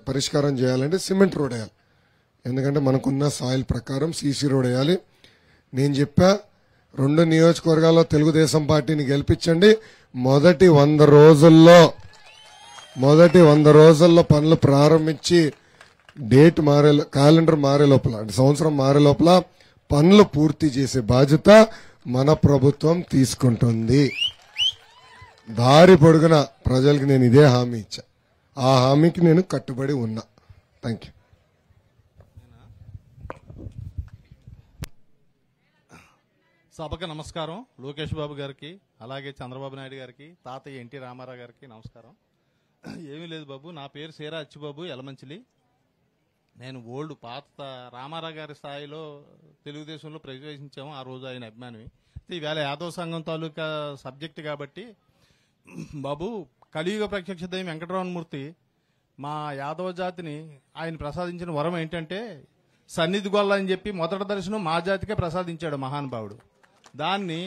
పరిష్కారం చేయాలంటే సిమెంట్ రోడ్ వేయాలి. ఎందుకంటే మనకున్న సాయిల్ ప్రకారం సీసీ రోడ్ వేయాలి. నేను చెప్పా, 2 నియోజకవర్గాల్లో తెలుగుదేశం పార్టీని గెలిపించండి. మొదటి 100 రోజుల్లో పనులు ప్రారంభించి డేట్ క్యాలెండర్ మారే లోపల, సంవత్సరం మారే లోపల పనులు పూర్తి చేసే బాధ్యత మన ప్రభుత్వం తీసుకుంటుంది. దారి పొడుగున ప్రజలకు నేను ఇదే హామీ ఇచ్చా. ఆ హామీకి నేను కట్టుబడి ఉన్నా. Thank you.
సభకు నమస్కారం. లోకేష్ బాబు గారికి, అలాగే చంద్రబాబు నాయుడు గారికి, తాతయ్య ఎన్టీ రామారావు గారికి నమస్కారం. ఏమీ లేదు బాబు, నా పేరు సీరా అచ్చిబాబు, ఎలమంచిలి. నేను పాత రామారావు గారి స్థాయిలో తెలుగుదేశంలో ప్రవేశించాము. ఆ రోజు ఆయన అభిమాని. ఈవేళ యాదవ సంఘం తాలూకా సబ్జెక్ట్ కాబట్టి బాబు, కలియుగ ప్రత్యక్ష దైవం వెంకటరమణమూర్తి మా యాదవ జాతిని ఆయన ప్రసాదించిన వరం ఏంటంటే సన్నిధి గొల్ల అని చెప్పి మొదటి దర్శనం మా జాతికే ప్రసాదించాడు మహానుభావుడు. దాన్ని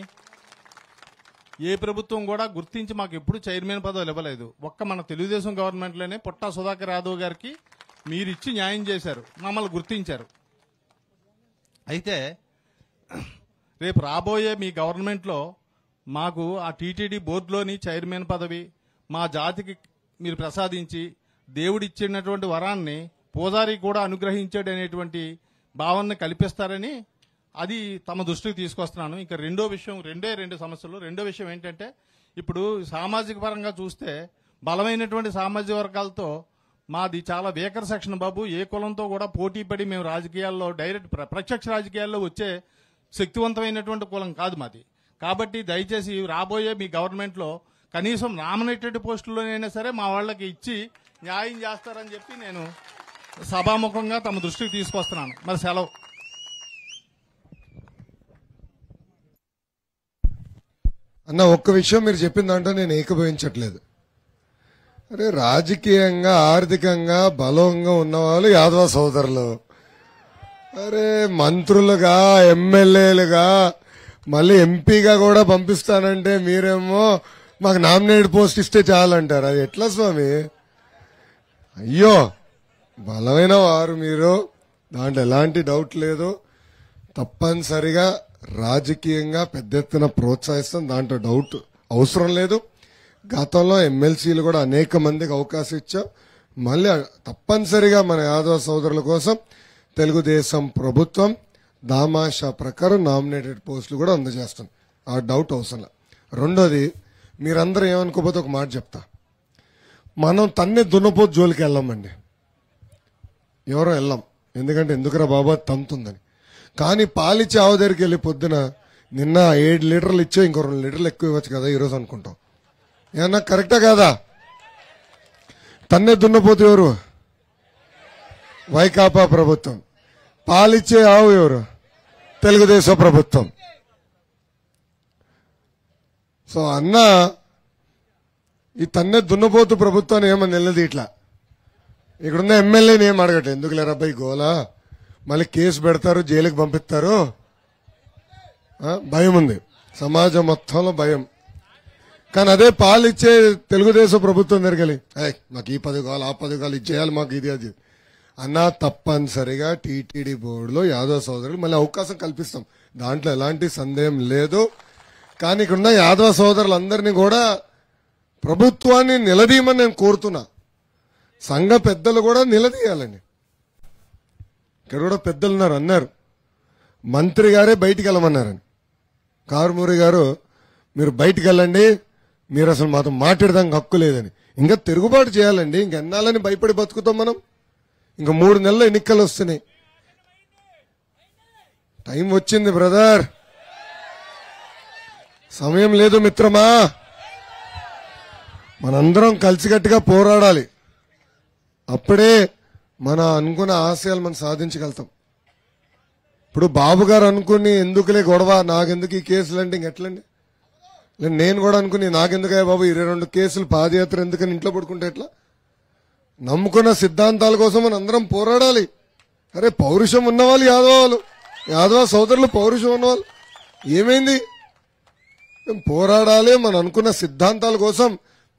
ఏ ప్రభుత్వం కూడా గుర్తించి మాకు ఎప్పుడు చైర్మన్ పదవులు ఇవ్వలేదు. ఒక్క మన తెలుగుదేశం గవర్నమెంట్లోనే పుట్టా సుధాకర్ యాదవ్ గారికి మీరిచ్చి న్యాయం చేశారు, మమ్మల్ని గుర్తించారు. అయితే రేపు రాబోయే మీ గవర్నమెంట్లో మాకు ఆ టీటీడీ బోర్డులోని చైర్మన్ పదవి మా జాతికి మీరు ప్రసాదించి దేవుడిచ్చినటువంటి వరాన్ని పూజారి కూడా అనుగ్రహించాడనేటువంటి భావనని కల్పిస్తారని అది తమ దృష్టికి తీసుకొస్తున్నాను. ఇంకా రెండు సమస్యలు. రెండో విషయం ఏంటంటే, ఇప్పుడు సామాజిక పరంగా చూస్తే బలమైనటువంటి సామాజిక వర్గాలతో మాది చాలా వేకర్ సెక్షన్ బాబు. ఏ కులంతో కూడా పోటీ పడి మేము రాజకీయాల్లో డైరెక్ట్ ప్రత్యక్ష రాజకీయాల్లో వచ్చే శక్తివంతమైనటువంటి కులం కాదు మాది. కాబట్టి దయచేసి రాబోయే మీ గవర్నమెంట్లో కనీసం నామినేటెడ్ పోస్టుల్లోనైనా సరే మా వాళ్ళకి ఇచ్చి న్యాయం చేస్తారని చెప్పి నేను సభాముఖంగా తమ దృష్టికి తీసుకొస్తున్నాను. మరి సెలవు.
అన్న, ఒక్క విషయం మీరు చెప్పిన దాంట్లో నేను ఏకీభవించట్లేదు. అరే, రాజకీయంగా ఆర్థికంగా బలంగా ఉన్నవాళ్ళు యాదవ సోదరులు, అరే మంత్రులుగా ఎమ్మెల్యేలుగా మళ్ళీ ఎంపీగా కూడా పంపిస్తానంటే మీరేమో మాకు నామినేటెడ్ పోస్ట్ ఇస్తే చాలంటారు. అది ఎట్లా స్వామి? అయ్యో, బలమైన వారు మీరు, దాంట్లో ఎలాంటి డౌట్ లేదు. తప్పనిసరిగా రాజకీయంగా పెద్ద ఎత్తున ప్రోత్సహిస్తాం, దాంట్లో డౌట్ అవసరం లేదు. గతంలో ఎమ్మెల్సీలు కూడా అనేక మందికి అవకాశం ఇచ్చాం. మళ్ళీ తప్పనిసరిగా మన యాదవ సోదరుల కోసం తెలుగుదేశం ప్రభుత్వం దామాషా ప్రకారం నామినేటెడ్ పోస్టులు కూడా అందజేస్తాం. ఆ డౌట్ అవసరం. రెండోది, మీరందరూ ఏమనుకోకపోతే ఒక మాట చెప్తా. మనం తన్నే దున్నపోతు జోలికి వెళ్ళామండి, ఎవరో వెళ్ళాం. ఎందుకురా బాబా తంతుందని. కానీ పాలిచ్చే ఆవు దగ్గరికి వెళ్ళి పొద్దున నిన్న 7 లీటర్లు ఇచ్చే ఇంకో 2 లీటర్లు ఎక్కువ ఇవ్వచ్చు కదా ఈరోజు అనుకుంటాం. ఏమన్నా కరెక్టా కాదా? తన్నే దున్నపోతు ఎవరు? వైకాపా ప్రభుత్వం. పాలిచ్చే ఆవు ఎవరు? తెలుగుదేశం ప్రభుత్వం. సో అన్న, ఈ తన్నే దున్నపోతు ప్రభుత్వాన్ని ఏమని నిలది ఇట్లా ఇక్కడున్న ఎమ్మెల్యేని ఏం అడగట్లేదు. ఎందుకు లేరా అబ్బాయి గోలా, మళ్ళీ కేసు పెడతారు, జైలుకి పంపిస్తారు, భయం ఉంది సమాజం మొత్తంలో, భయం. కానీ అదే పాలిచ్చే తెలుగుదేశం ప్రభుత్వం దగ్గరికి మాకు ఈ పదవి కావాలి, ఆ పదవి కావాలి, ఇది చేయాలి, మాకు ఇది అది అన్నా తప్పనిసరిగా టీటీడీ బోర్డులో యాదవ సోదరులు మళ్ళీ అవకాశం కల్పిస్తాం, దాంట్లో ఎలాంటి సందేహం లేదు. కానీ ఇక్కడున్న యాదవ సోదరులందరినీ కూడా ప్రభుత్వాన్ని నిలదీయమని నేను కోరుతున్నా. సంఘ పెద్దలు కూడా నిలదీయాలండి. ఇక్కడ కూడా పెద్దలు ఉన్నారు, అన్నారు మంత్రి గారే బయటికి వెళ్ళమన్నారని. కారుమూరి గారు మీరు బయటికి వెళ్ళండి, మీరు అసలు మాతో మాట్లాడడానికి హక్కు లేదని. ఇంకా తిరుగుబాటు చేయాలండి. ఇంకెన్నాళ్ళని భయపడి బతుకుతాం మనం? ఇంకా 3 నెలలు ఎన్నికలు వస్తున్నాయి. టైం వచ్చింది బ్రదర్, సమయం లేదు మిత్రమా. మనందరం కలిసికట్టుగా పోరాడాలి. అప్పుడే మన అనుకున్న ఆశయాలు మనం సాధించగలుగుతాం. ఇప్పుడు బాబు గారు అనుకుని ఎందుకులే గొడవ, నాకెందుకు ఈ కేసులు అంటే ఇంకెట్లండి? నేను కూడా అనుకుని నాకెందుకయ్యా బాబు 22 కేసులు, పాదయాత్ర ఎందుకని ఇంట్లో పడుకుంటే ఎట్లా? నమ్ముకున్న సిద్ధాంతాల కోసం మనం అందరం పోరాడాలి. అరే పౌరుషం ఉన్నవాళ్ళు యాదవ సోదరులు పౌరుషం ఉన్నవాళ్ళు ఏమైంది? పోరాడాలి, మనం అనుకున్న సిద్ధాంతాల కోసం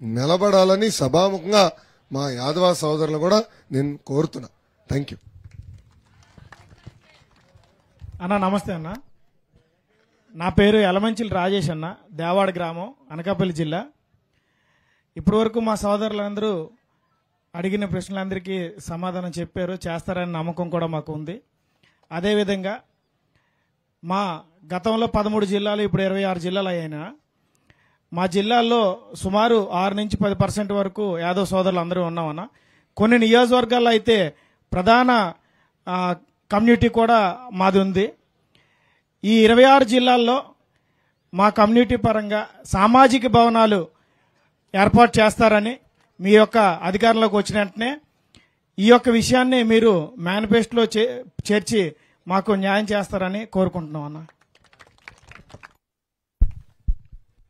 నిలబడాలని సభాముఖంగా మా యాదవ సోదరులు కూడా నేను కోరుతున్నా. థ్యాంక్ యూ
అన్న. నమస్తే అన్న, నా పేరు యలమంచిలి రాజేష్ అన్న, దేవాడ గ్రామం, అనకాపల్లి జిల్లా. ఇప్పటి వరకు మా సోదరులందరూ అడిగిన ప్రశ్నలందరికీ సమాధానం చెప్పారు, చేస్తారని నమ్మకం కూడా మాకు ఉంది. అదేవిధంగా మా గతంలో 13 జిల్లాలు, ఇప్పుడు 26 జిల్లాలు అయినా మా జిల్లాల్లో సుమారు 6 నుంచి 10% వరకు యాదవ్ సోదరులు అందరూ ఉన్నామన్న. కొన్ని నియోజకవర్గాల్లో అయితే ప్రధాన కమ్యూనిటీ కూడా మాది ఉంది. ఈ 26 జిల్లాల్లో మా కమ్యూనిటీ పరంగా సామాజిక భవనాలు ఏర్పాటు చేస్తారని మీ యొక్క అధికారంలోకి వచ్చిన వెంటనే ఈ యొక్క విషయాన్ని మీరు మేనిఫెస్టోలో చేర్చి మాకు న్యాయం చేస్తారని కోరుకుంటున్నాం అన్న.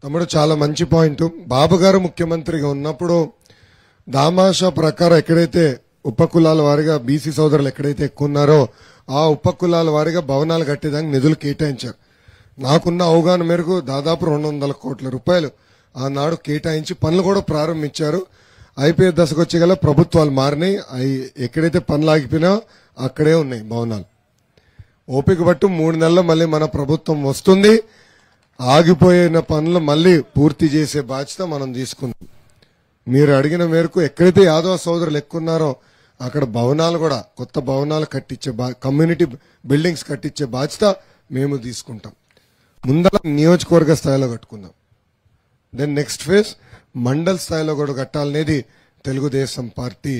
తమ్ముడు చాలా మంచి పాయింట్. బాబు గారు ముఖ్యమంత్రిగా ఉన్నప్పుడు దామాషా ప్రకారం ఎక్కడైతే ఉపకులాల వారిగా బీసీ సోదరులు ఎక్కడైతే ఎక్కువ ఉన్నారో ఆ ఉపకులాల వారిగా భవనాలు కట్టేదానికి నిధులు కేటాయించారు. నాకున్న అవగాహన మేరకు దాదాపు 200 కోట్ల రూపాయలు ఆనాడు కేటాయించి పనులు కూడా ప్రారంభించారు. అయిపోయే దశకు వచ్చే గల ప్రభుత్వాలు మారినాయి. అవి ఎక్కడైతే పనులు ఆగిపోయినా అక్కడే ఉన్నాయి భవనాలు. ఓపిక పట్టు 3 నెలల్లో మళ్ళీ మన ప్రభుత్వం వస్తుంది. ఆగిపోయిన పనులు మళ్ళీ పూర్తి చేసే బాధ్యత మనం తీసుకుందాం. మీరు అడిగిన మేరకు ఎక్కడైతే యాదవ సోదరులు ఎక్కున్నారో అక్కడ భవనాలు కూడా కొత్త భవనాలు కట్టించే కమ్యూనిటీ బిల్డింగ్స్ కట్టించే బాధ్యత మేము తీసుకుంటాం. ముందర నియోజకవర్గ స్థాయిలో కట్టుకుందాం. దెన్ నెక్స్ట్ ఫేజ్ మండల్ స్థాయిలో కూడా కట్టాలనేది తెలుగుదేశం పార్టీ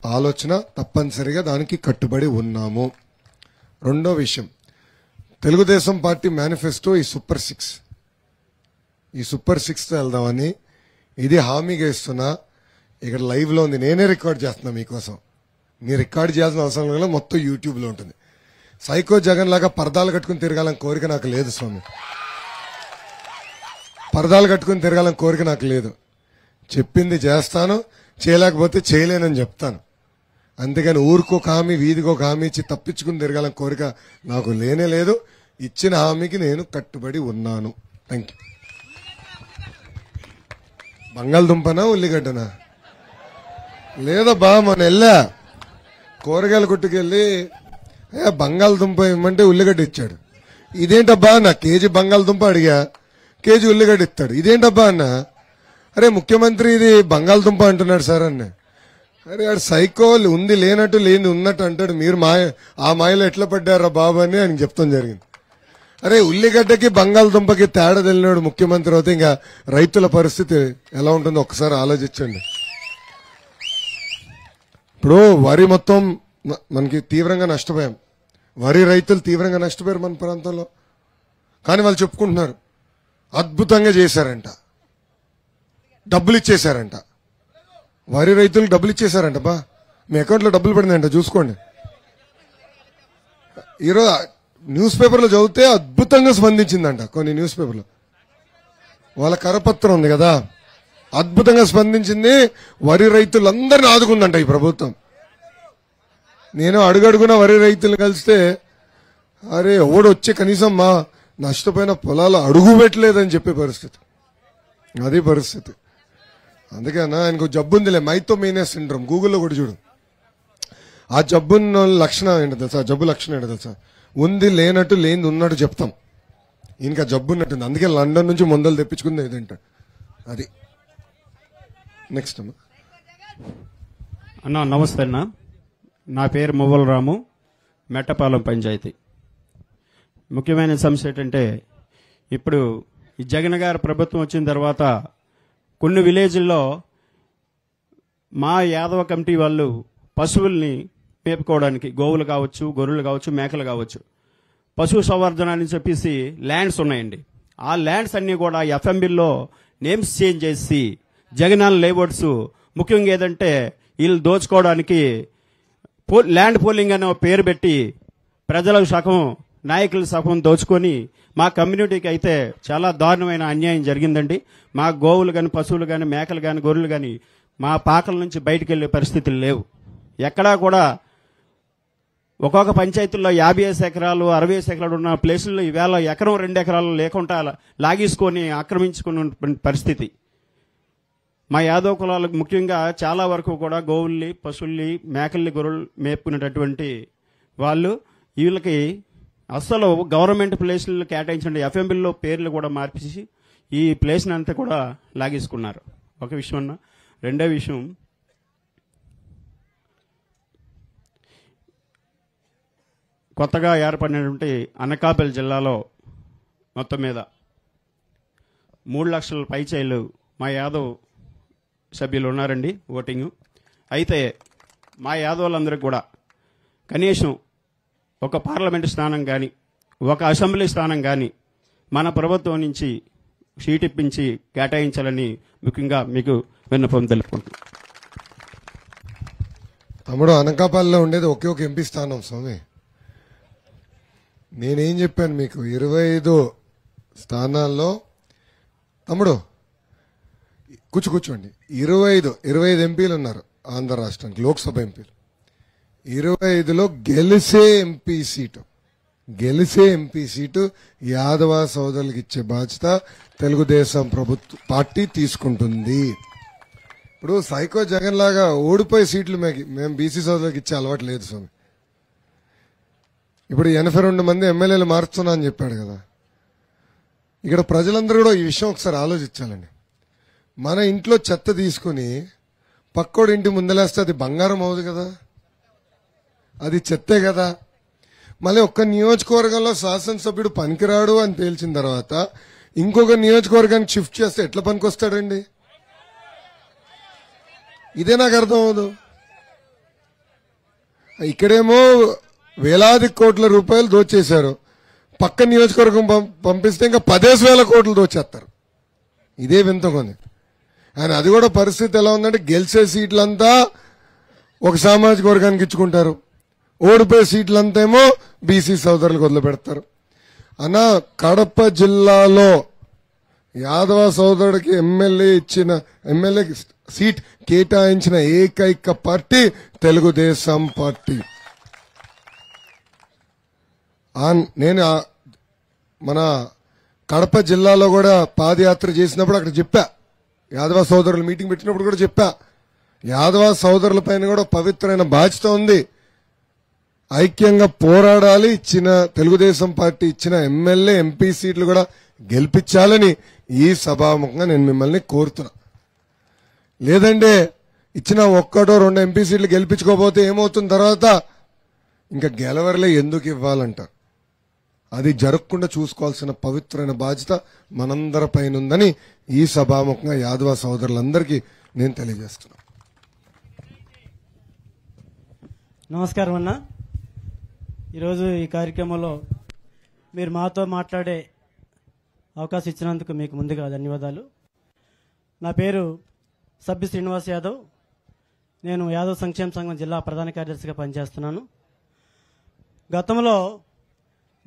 ఆలోచన. తప్పనిసరిగా దానికి కట్టుబడి ఉన్నాము. రెండో విషయం, తెలుగుదేశం పార్టీ మేనిఫెస్టో ఈ సూపర్ 6 తో వెళ్దామని ఇది హామీగా ఇస్తున్నా. ఇక్కడ లైవ్ లో ఉంది, నేనే రికార్డ్ చేస్తున్నా మీకోసం. మీరు రికార్డ్ చేయాల్సిన అవసరం లేదు, మొత్తం యూట్యూబ్ లో ఉంటుంది. సైకో జగన్ లాగా పరదాలు కట్టుకుని తిరగాలని కోరిక నాకు లేదు స్వామి. పరదాలు కట్టుకుని తిరగాలని కోరిక నాకు లేదు. చెప్పింది చేస్తాను, చేయలేకపోతే చేయలేనని చెప్తాను. అంతేగాని ఊరికొక హామీ వీధికొక హామీ ఇచ్చి తప్పించుకుని తిరగాలని కోరిక నాకు లేనే లేదు. ఇచ్చిన హామీకి నేను కట్టుబడి ఉన్నాను. Thank you. బంగాళదుంపనా ఉల్లిగడ్డనా? లేదబ్బా, మన వెళ్ళా కూరగాయల కొట్టుకెళ్ళి బంగాళదుంప ఇమ్మంటే ఉల్లిగడ్డ ఇచ్చాడు. ఇదేంటబ్బా అన్న, కేజీ బంగాళదుంప అడిగా, కేజీ ఉల్లిగడ్డ ఇస్తాడు. ఇదేంటబ్బా అన్న, అరే ముఖ్యమంత్రి ఇది బంగాళదుంప అంటున్నాడు సార్ అన్న. అరే ఆడు సైకో, ఉంది లేనట్టు లేని ఉన్నట్టు అంటాడు. మీరు ఆ మాయలో ఎట్లా పడ్డారా బాబు అని ఆయన చెప్తాం జరిగింది. అరే ఉల్లిగడ్డకి బంగాళదుంపకి తేడా తెలినాడు ముఖ్యమంత్రి అవుతే ఇంకా రైతుల పరిస్థితి ఎలా ఉంటుందో ఒకసారి ఆలోచించండి. ఇప్పుడు వరి మొత్తం మనకి తీవ్రంగా నష్టపోయాం. వరి రైతులు తీవ్రంగా నష్టపోయారు మన ప్రాంతంలో. కానీ వాళ్ళు చెప్పుకుంటున్నారు అద్భుతంగా చేశారంట, డబ్బులు ఇచ్చేశారంట. వరి రైతులకు డబ్బులు ఇచ్చేశారంట. బా మీ అకౌంట్లో డబ్బులు పడిందంట, చూసుకోండి. ఈరోజు న్యూస్ పేపర్లో చదివితే అద్భుతంగా స్పందించిందంట. కొన్ని న్యూస్ పేపర్లో వాళ్ళ కరపత్రం ఉంది కదా, అద్భుతంగా స్పందించింది. వరి రైతులందరినీ ఆదుకుందంట ఈ ప్రభుత్వం. నేను అడుగడుగున వరి రైతులు కలిస్తే అరే ఎవడు వచ్చి కనీసం మా నష్టపోయిన పొలాలు అడుగు పెట్టలేదని చెప్పే పరిస్థితి, అది పరిస్థితి. అందుకనా ఆయనకు జబ్బు ఉందిలే, మైథోమేనియా సిండ్రోమ్. గూగుల్లో కూడా చూడు. ఆ జబ్బున్న లక్షణం ఏంటో తెలుసా? జబ్బు లక్షణం ఏంటో తెలుసా? ఉంది లేనట్టు, లేనిది ఉన్నట్టు చెప్తాం. ఇంకా జబ్బు ఉన్నట్టుంది. అందుకే లండన్ నుంచి మందులు తెప్పించుకుంది ఏదంటాడు అది. నెక్స్ట్
అన్న నమస్తే అన్న, నా పేరు మువ్వల రాము, మెట్టపాలెం పంచాయతీ. ముఖ్యమైన సమస్య ఏంటంటే ఇప్పుడు ఈ జగన్ గారి ప్రభుత్వం వచ్చిన తర్వాత కొన్ని విలేజ్ల్లో మా యాదవ కమిటీ వాళ్ళు పశువుల్ని మేపుకోవడానికి, గోవులు కావచ్చు, గొర్రెలు కావచ్చు, మేకలు కావచ్చు, పశువు సంవర్ధన అని చెప్పేసి ల్యాండ్స్ ఉన్నాయండి. ఆ ల్యాండ్స్ అన్నీ కూడా ఎఫ్ఎంబీలో నేమ్స్ చేంజ్ చేసి జగనాల లేఅవుట్స్, ముఖ్యంగా ఏదంటే వీళ్ళు దోచుకోవడానికి ల్యాండ్ పోలింగ్ అనే పేరు పెట్టి ప్రజలకు సగం, నాయకుల సగం దోచుకొని మా కమ్యూనిటీకి అయితే చాలా దారుణమైన అన్యాయం జరిగిందండి. మా గోవులు కానీ, పశువులు కానీ, మేకలు కానీ, గొర్రెలు కానీ మా పాకల నుంచి బయటకు వెళ్లే పరిస్థితులు లేవు. ఎక్కడా కూడా ఒక్కొక్క పంచాయతీల్లో 55 ఎకరాలు 60 ఎకరాలు ఉన్న ప్లేసుల్లో ఈవేళ ఎకరం 2 ఎకరాలు లేకుండా లాగేసుకొని ఆక్రమించుకున్న పరిస్థితి. మా యాదవ కులాలకు ముఖ్యంగా చాలా వరకు కూడా గోవుల్ని, పశువుల్ని, మేకల్ని, గొర్రెలు మేపుకునేటటువంటి వాళ్ళు వీళ్ళకి అస్సలు గవర్నమెంట్ ప్లేసులు కేటాయించండి, ఎఫ్ఎంబీలో పేర్లు కూడా మార్చేసి ఈ ప్లేస్ని అంతా కూడా లాగేసుకున్నారు. ఒక విషయం అన్న. రెండో విషయం, కొత్తగా ఏర్పడినటువంటి అనకాపల్లి జిల్లాలో మొత్తం మీద 3 లక్షల పైచైలు మా యాదవ్ సభ్యులు ఉన్నారండి ఓటింగు. అయితే మా యాదవులందరికీ కూడా కనీసం ఒక పార్లమెంటు స్థానం కానీ, ఒక అసెంబ్లీ స్థానం కానీ మన ప్రభుత్వం నుంచి సీట్ ఇప్పించి కేటాయించాలని ముఖ్యంగా మీకు విన్నపం తెలుపుకుంటున్నాను.
తమ్ముడు, అనకాపల్లిలో ఉండేది ఒకే ఒక ఎంపీ స్థానం స్వామి. నేనేం చెప్పాను మీకు? 25 స్థానాల్లో తమ్ముడు కూర్చోండి. 25 ఎంపీలు ఉన్నారు ఆంధ్ర రాష్ట్రానికి, లోక్సభ ఎంపీలు. 25లో గెలిసే ఎంపీ సీటు యాదవ సోదరులకు ఇచ్చే బాధ్యత తెలుగుదేశం పార్టీ తీసుకుంటుంది. ఇప్పుడు సైకో జగన్ లాగా ఓడిపోయే సీట్లు మేము బీసీ సోదరులకు ఇచ్చే అలవాటు లేదు స్వామి. ఇప్పుడు 82 మంది ఎమ్మెల్యేలు మారుస్తున్నా అని చెప్పాడు కదా. ఇక్కడ ప్రజలందరూ కూడా ఈ విషయం ఒకసారి ఆలోచించాలండి. మన ఇంట్లో చెత్త తీసుకుని పక్కోడి ఇంటి ముందలేస్తే అది బంగారం అవుదు కదా, అది చెత్తే కదా. మళ్ళీ ఒక్క నియోజకవర్గంలో శాసనసభ్యుడు పనికిరాడు అని తేల్చిన తర్వాత ఇంకొక నియోజకవర్గానికి షిఫ్ట్ చేస్తే ఎట్లా పనికొస్తాడండి? ఇదే నాకు అర్థం అవదు. ఇక్కడేమో వేలాది కోట్ల రూపాయలు దోచేశారు, పక్క నియోజకవర్గం పంపిస్తే ఇంకా 10,000 కోట్లు దోచేస్తారు. ఇదే వింతకుంది. ఆయన అది కూడా పరిస్థితి ఎలా ఉందంటే గెలిచే సీట్లంతా ఒక సామాజిక వర్గానికి ఇచ్చుకుంటారు, ఓడిపోయే సీట్లంతా ఏమో బీసీ సోదరులకు వదిలిపెడతారు. అన్న కడప జిల్లాలో యాదవ సోదరుడికి ఎమ్మెల్యే సీట్ కేటాయించిన ఏకైక పార్టీ తెలుగుదేశం పార్టీ. నేను మన కడప జిల్లాలో కూడా పాదయాత్ర చేసినప్పుడు అక్కడ చెప్పా, యాదవ సోదరులు మీటింగ్ పెట్టినప్పుడు కూడా చెప్పా, యాదవ సోదరుల పైన కూడా పవిత్రమైన బాధ్యత ఉంది, ఐక్యంగా పోరాడాలి, ఇచ్చిన తెలుగుదేశం పార్టీ ఇచ్చిన ఎమ్మెల్యే ఎంపీ సీట్లు కూడా గెలిపించాలని ఈ సభాముఖంగా నేను మిమ్మల్ని కోరుతున్నా. లేదంటే ఇచ్చిన 1-2 ఎంపీ సీట్లు గెలిపించుకోకపోతే ఏమవుతుంది తర్వాత? ఇంకా గెలవరలే ఎందుకు ఇవ్వాలంటారు. అది జరగకుండా చూసుకోవాల్సిన పవిత్రమైన బాధ్యత మనందరి పైన ఉందని ఈ సభాముఖంగా యాదవ సోదరులందరికీ నేను తెలియజేస్తున్నా.
నమస్కారం అన్న. ఈరోజు ఈ కార్యక్రమంలో మీరు మాతో మాట్లాడే అవకాశం ఇచ్చినందుకు మీకు ముందుగా ధన్యవాదాలు. నా పేరు సబ్బి శ్రీనివాస్ యాదవ్. నేను యాదవ్ సంక్షేమ సంఘం జిల్లా ప్రధాన కార్యదర్శిగా పనిచేస్తున్నాను. గతంలో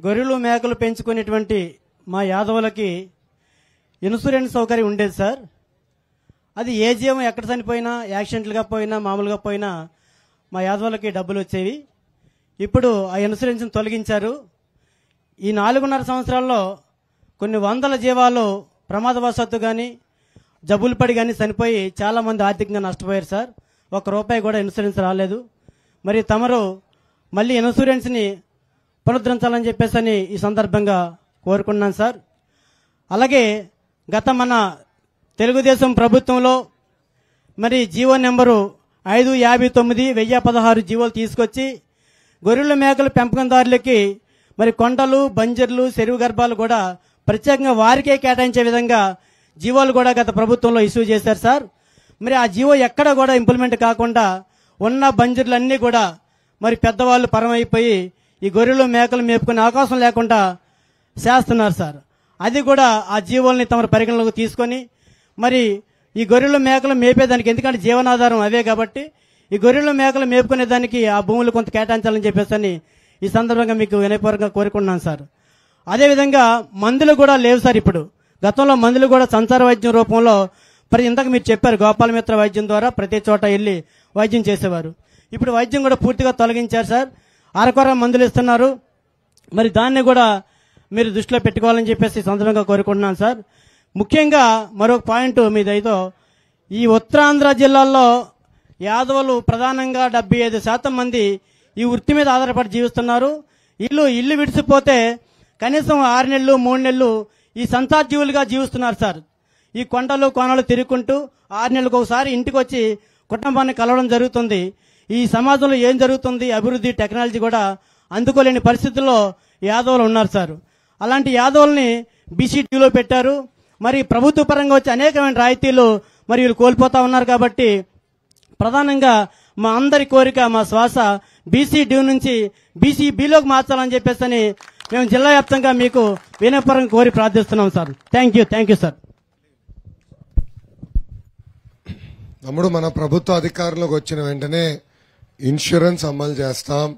గొర్రెలు మేకలు పెంచుకునేటువంటి మా యాదవులకి ఇన్సూరెన్స్ సౌకర్యం ఉండేది సార్. అది ఏ జీవం ఎక్కడ చనిపోయినా, యాక్సిడెంట్లుగా పోయినా, మామూలుగా పోయినా మా యాదవులకి డబ్బులు వచ్చేవి. ఇప్పుడు ఆ ఇన్సూరెన్స్ని తొలగించారు. ఈ 4.5 సంవత్సరాల్లో కొన్ని వందల జీవాలు ప్రమాదవశాత్తు కానీ జబ్బులు పడి కానీ చనిపోయి చాలామంది ఆర్థికంగా నష్టపోయారు సార్. ₹1 కూడా ఇన్సూరెన్స్ రాలేదు. మరి తమరు మళ్ళీ ఇన్సూరెన్స్ని పునరుద్ధరించాలని చెప్పేసి ఈ సందర్భంగా కోరుకున్నాను సార్. అలాగే గత మన తెలుగుదేశం ప్రభుత్వంలో మరి జీవో నెంబరు 559/1016 జీవోలు తీసుకొచ్చి గొర్రెల మేకల పెంపకందారులకి మరి కొండలు, బంజర్లు, చెరువు గర్భాలు కూడా ప్రత్యేకంగా వారికే కేటాయించే విధంగా జీవోలు కూడా గత ప్రభుత్వంలో ఇష్యూ చేశారు సార్. మరి ఆ జీవో ఎక్కడ కూడా ఇంప్లిమెంట్ కాకుండా ఉన్న బంజర్లన్నీ కూడా మరి పెద్దవాళ్ళు పరమైపోయి ఈ గొర్రెలు మేకలు మేపుకునే అవకాశం లేకుండా చేస్తున్నారు సార్. అది కూడా ఆ జీవోల్ని తమ పరిగణలోకి తీసుకొని మరి ఈ గొర్రెలు మేకలు మేపేదానికి, ఎందుకంటే జీవనాధారం అవే కాబట్టి ఈ గొర్రెలు మేకలు మేపుకునే దానికి ఆ భూములు కొంత కేటాయించాలని చెప్పేసి ఈ సందర్భంగా మీకు వినయపూర్వకంగా కోరుకుంటున్నాను సార్. అదేవిధంగా మందులు కూడా లేవు సార్. ఇప్పుడు గతంలో మందులు కూడా సంచార వైద్యం రూపంలో ఇంతకు మీరు చెప్పారు గోపాలమిత్ర వైద్యం ద్వారా ప్రతి చోట వెళ్ళి వైద్యం చేసేవారు. ఇప్పుడు వైద్యం కూడా పూర్తిగా తొలగించారు సార్. అరకొర మందులు ఇస్తున్నారు. మరి దాన్ని కూడా మీరు దృష్టిలో పెట్టుకోవాలని చెప్పేసి ఈ సందర్భంగా కోరుకుంటున్నాను సార్. ముఖ్యంగా మరొక పాయింట్ మీదైతే ఈ ఉత్తరాంధ్ర జిల్లాల్లో యాదవులు ప్రధానంగా 75% మంది ఈ వృత్తి మీద ఆధారపడి జీవిస్తున్నారు. ఇల్లు విడిచిపోతే కనీసం 6 నెలలు 3 నెలలు ఈ సంతాజీవులుగా జీవిస్తున్నారు సార్. ఈ కొండలు కోనలు తిరుగుకుంటూ 6 నెలలకు ఒకసారి ఇంటికి వచ్చి కుటుంబాన్ని కలవడం జరుగుతుంది. ఈ సమాజంలో ఏం జరుగుతుంది, అభివృద్ధి, టెక్నాలజీ కూడా అందుకోలేని పరిస్థితుల్లో యాదవులు ఉన్నారు సార్. అలాంటి యాదవుల్ని బీసీటీలో పెట్టారు. మరి ప్రభుత్వ పరంగా వచ్చే అనేకమైన రాయితీలు మరి వీళ్ళు కోల్పోతా ఉన్నారు. కాబట్టి ప్రధానంగా మా అందరి కోరిక, మా శ్వాస బీసీ-డి నుంచి బీసీ-బిలోకి మార్చాలని చెప్పేసి మేము జిల్లా వ్యాప్తంగా మీకు వినయపరంగా కోరి ప్రార్థిస్తున్నాం సార్. Thank you sir.
తమ్ముడు, మన ప్రభుత్వ అధికారంలోకి వచ్చిన వెంటనే ఇన్సూరెన్స్ అమలు చేస్తాం.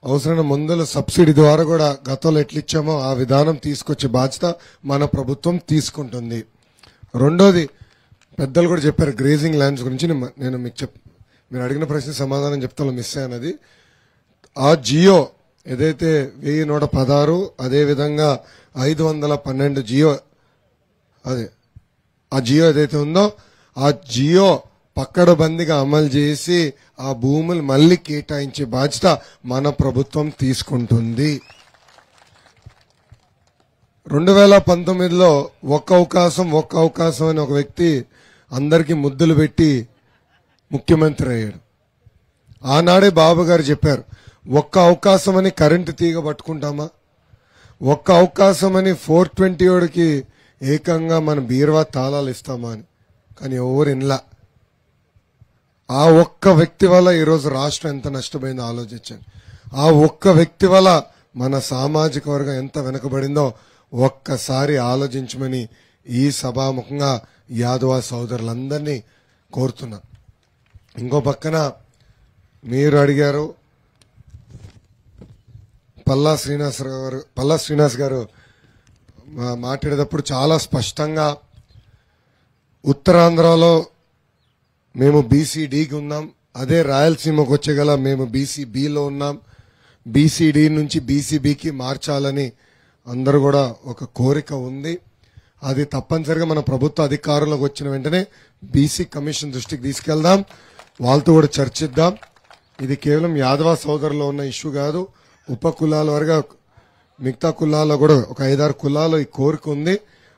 అవసరమైన మందులు సబ్సిడీ ద్వారా కూడా గతంలో ఎట్లిచ్చామో ఆ విధానం తీసుకొచ్చే బాధ్యత మన ప్రభుత్వం తీసుకుంటుంది. రెండోది, పెద్దలు కూడా చెప్పారు గ్రేజింగ్ ల్యాండ్స్ గురించి. నేను మీకు మీరు అడిగిన ప్రశ్న సమాధానం చెప్తాను, మిస్ అయ్యానది. ఆ జియో ఏదైతే 1116 అదేవిధంగా 512 జియో, ఆ జియో ఏదైతే ఉందో ఆ జియో పక్కడబందిగా అమలు చేసి ఆ భూములు మళ్లీ కేటాయించే బాధ్యత మన ప్రభుత్వం తీసుకుంటుంది. 2019లో ఒక్క అవకాశం అని ఒక వ్యక్తి అందరికీ ముద్దులు పెట్టి ముఖ్యమంత్రి అయ్యాడు. ఆనాడే బాబు గారు చెప్పారు, ఒక్క అవకాశం అని కరెంటు తీగ పట్టుకుంటామా, ఒక్క అవకాశం అని 420 ఏకంగా మన బీరువా తాళాలు ఇస్తామా అని. కానీ ఎవరు ఇన్లా. ఆ ఒక్క వ్యక్తి వల్ల ఈరోజు రాష్ట్రం ఎంత నష్టపోయిందో ఆలోచించండి. ఆ ఒక్క వ్యక్తి వల్ల మన సామాజిక వర్గం ఎంత వెనుకబడిందో ఒక్కసారి ఆలోచించమని ఈ సభాముఖంగా యాదవ సోదరులందరినీ కోరుతున్నా. ఇంకో పక్కన మీరు అడిగారు, పల్లా శ్రీనివాస్ గారు మాట్లాడేటప్పుడు చాలా స్పష్టంగా ఉత్తరాంధ్రలో మేము బీసీడీకి ఉన్నాం, అదే రాయలసీమకు వచ్చేగల మేము బీసీబీలో ఉన్నాం, బీసీడీ నుంచి బీసీబీకి మార్చాలని అందరూ కూడా ఒక కోరిక ఉంది. అది తప్పనిసరిగా మన ప్రభుత్వ అధికారంలోకి వచ్చిన వెంటనే బీసీ కమిషన్ దృష్టికి తీసుకెళ్దాం, వాళ్ళతో కూడా చర్చిద్దాం. ఇది కేవలం యాదవ సోదరులో ఉన్న ఇష్యూ కాదు, ఉప కులాల వరకు మిగతా కులాల్లో కూడా ఒక 5-6 కులాల్లో ఈ కోరిక ఉంది.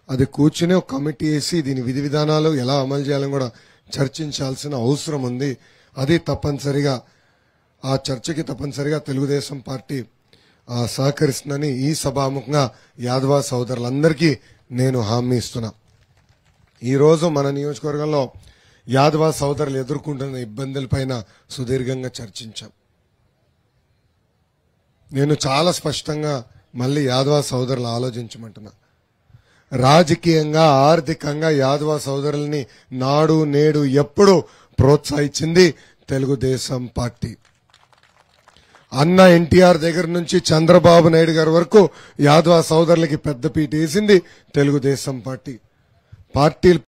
అది కూర్చుని ఒక కమిటీ వేసి దీని విధి విధానాలు ఎలా అమలు చేయాలని కూడా చర్చించాల్సిన అవసరం ఉంది. అది తప్పనిసరిగా ఆ చర్చకి తప్పనిసరిగా తెలుగుదేశం పార్టీ సహకరిస్తుందని ఈ సభాముఖంగా యాదవ సోదరులందరికీ నేను హామీ ఇస్తున్నా. ఈరోజు మన నియోజకవర్గంలో యాదవ సోదరులు ఎదుర్కొంటున్న ఇబ్బందులపైన సుదీర్ఘంగా చర్చించాం. నేను చాలా స్పష్టంగా మళ్ళీ యాదవ సోదరులు ఆలోచించమంటున్నా. రాజకీయంగా ఆర్థికంగా యాదవ సోదరుల్ని నాడు నేడు ఎప్పుడు ప్రోత్సహించింది తెలుగుదేశం పార్టీ. అన్న ఎన్టీఆర్ దగ్గర నుంచి చంద్రబాబు నాయుడు గారి వరకు యాదవ సోదరులకి పెద్దపీట వేసింది తెలుగుదేశం పార్టీ.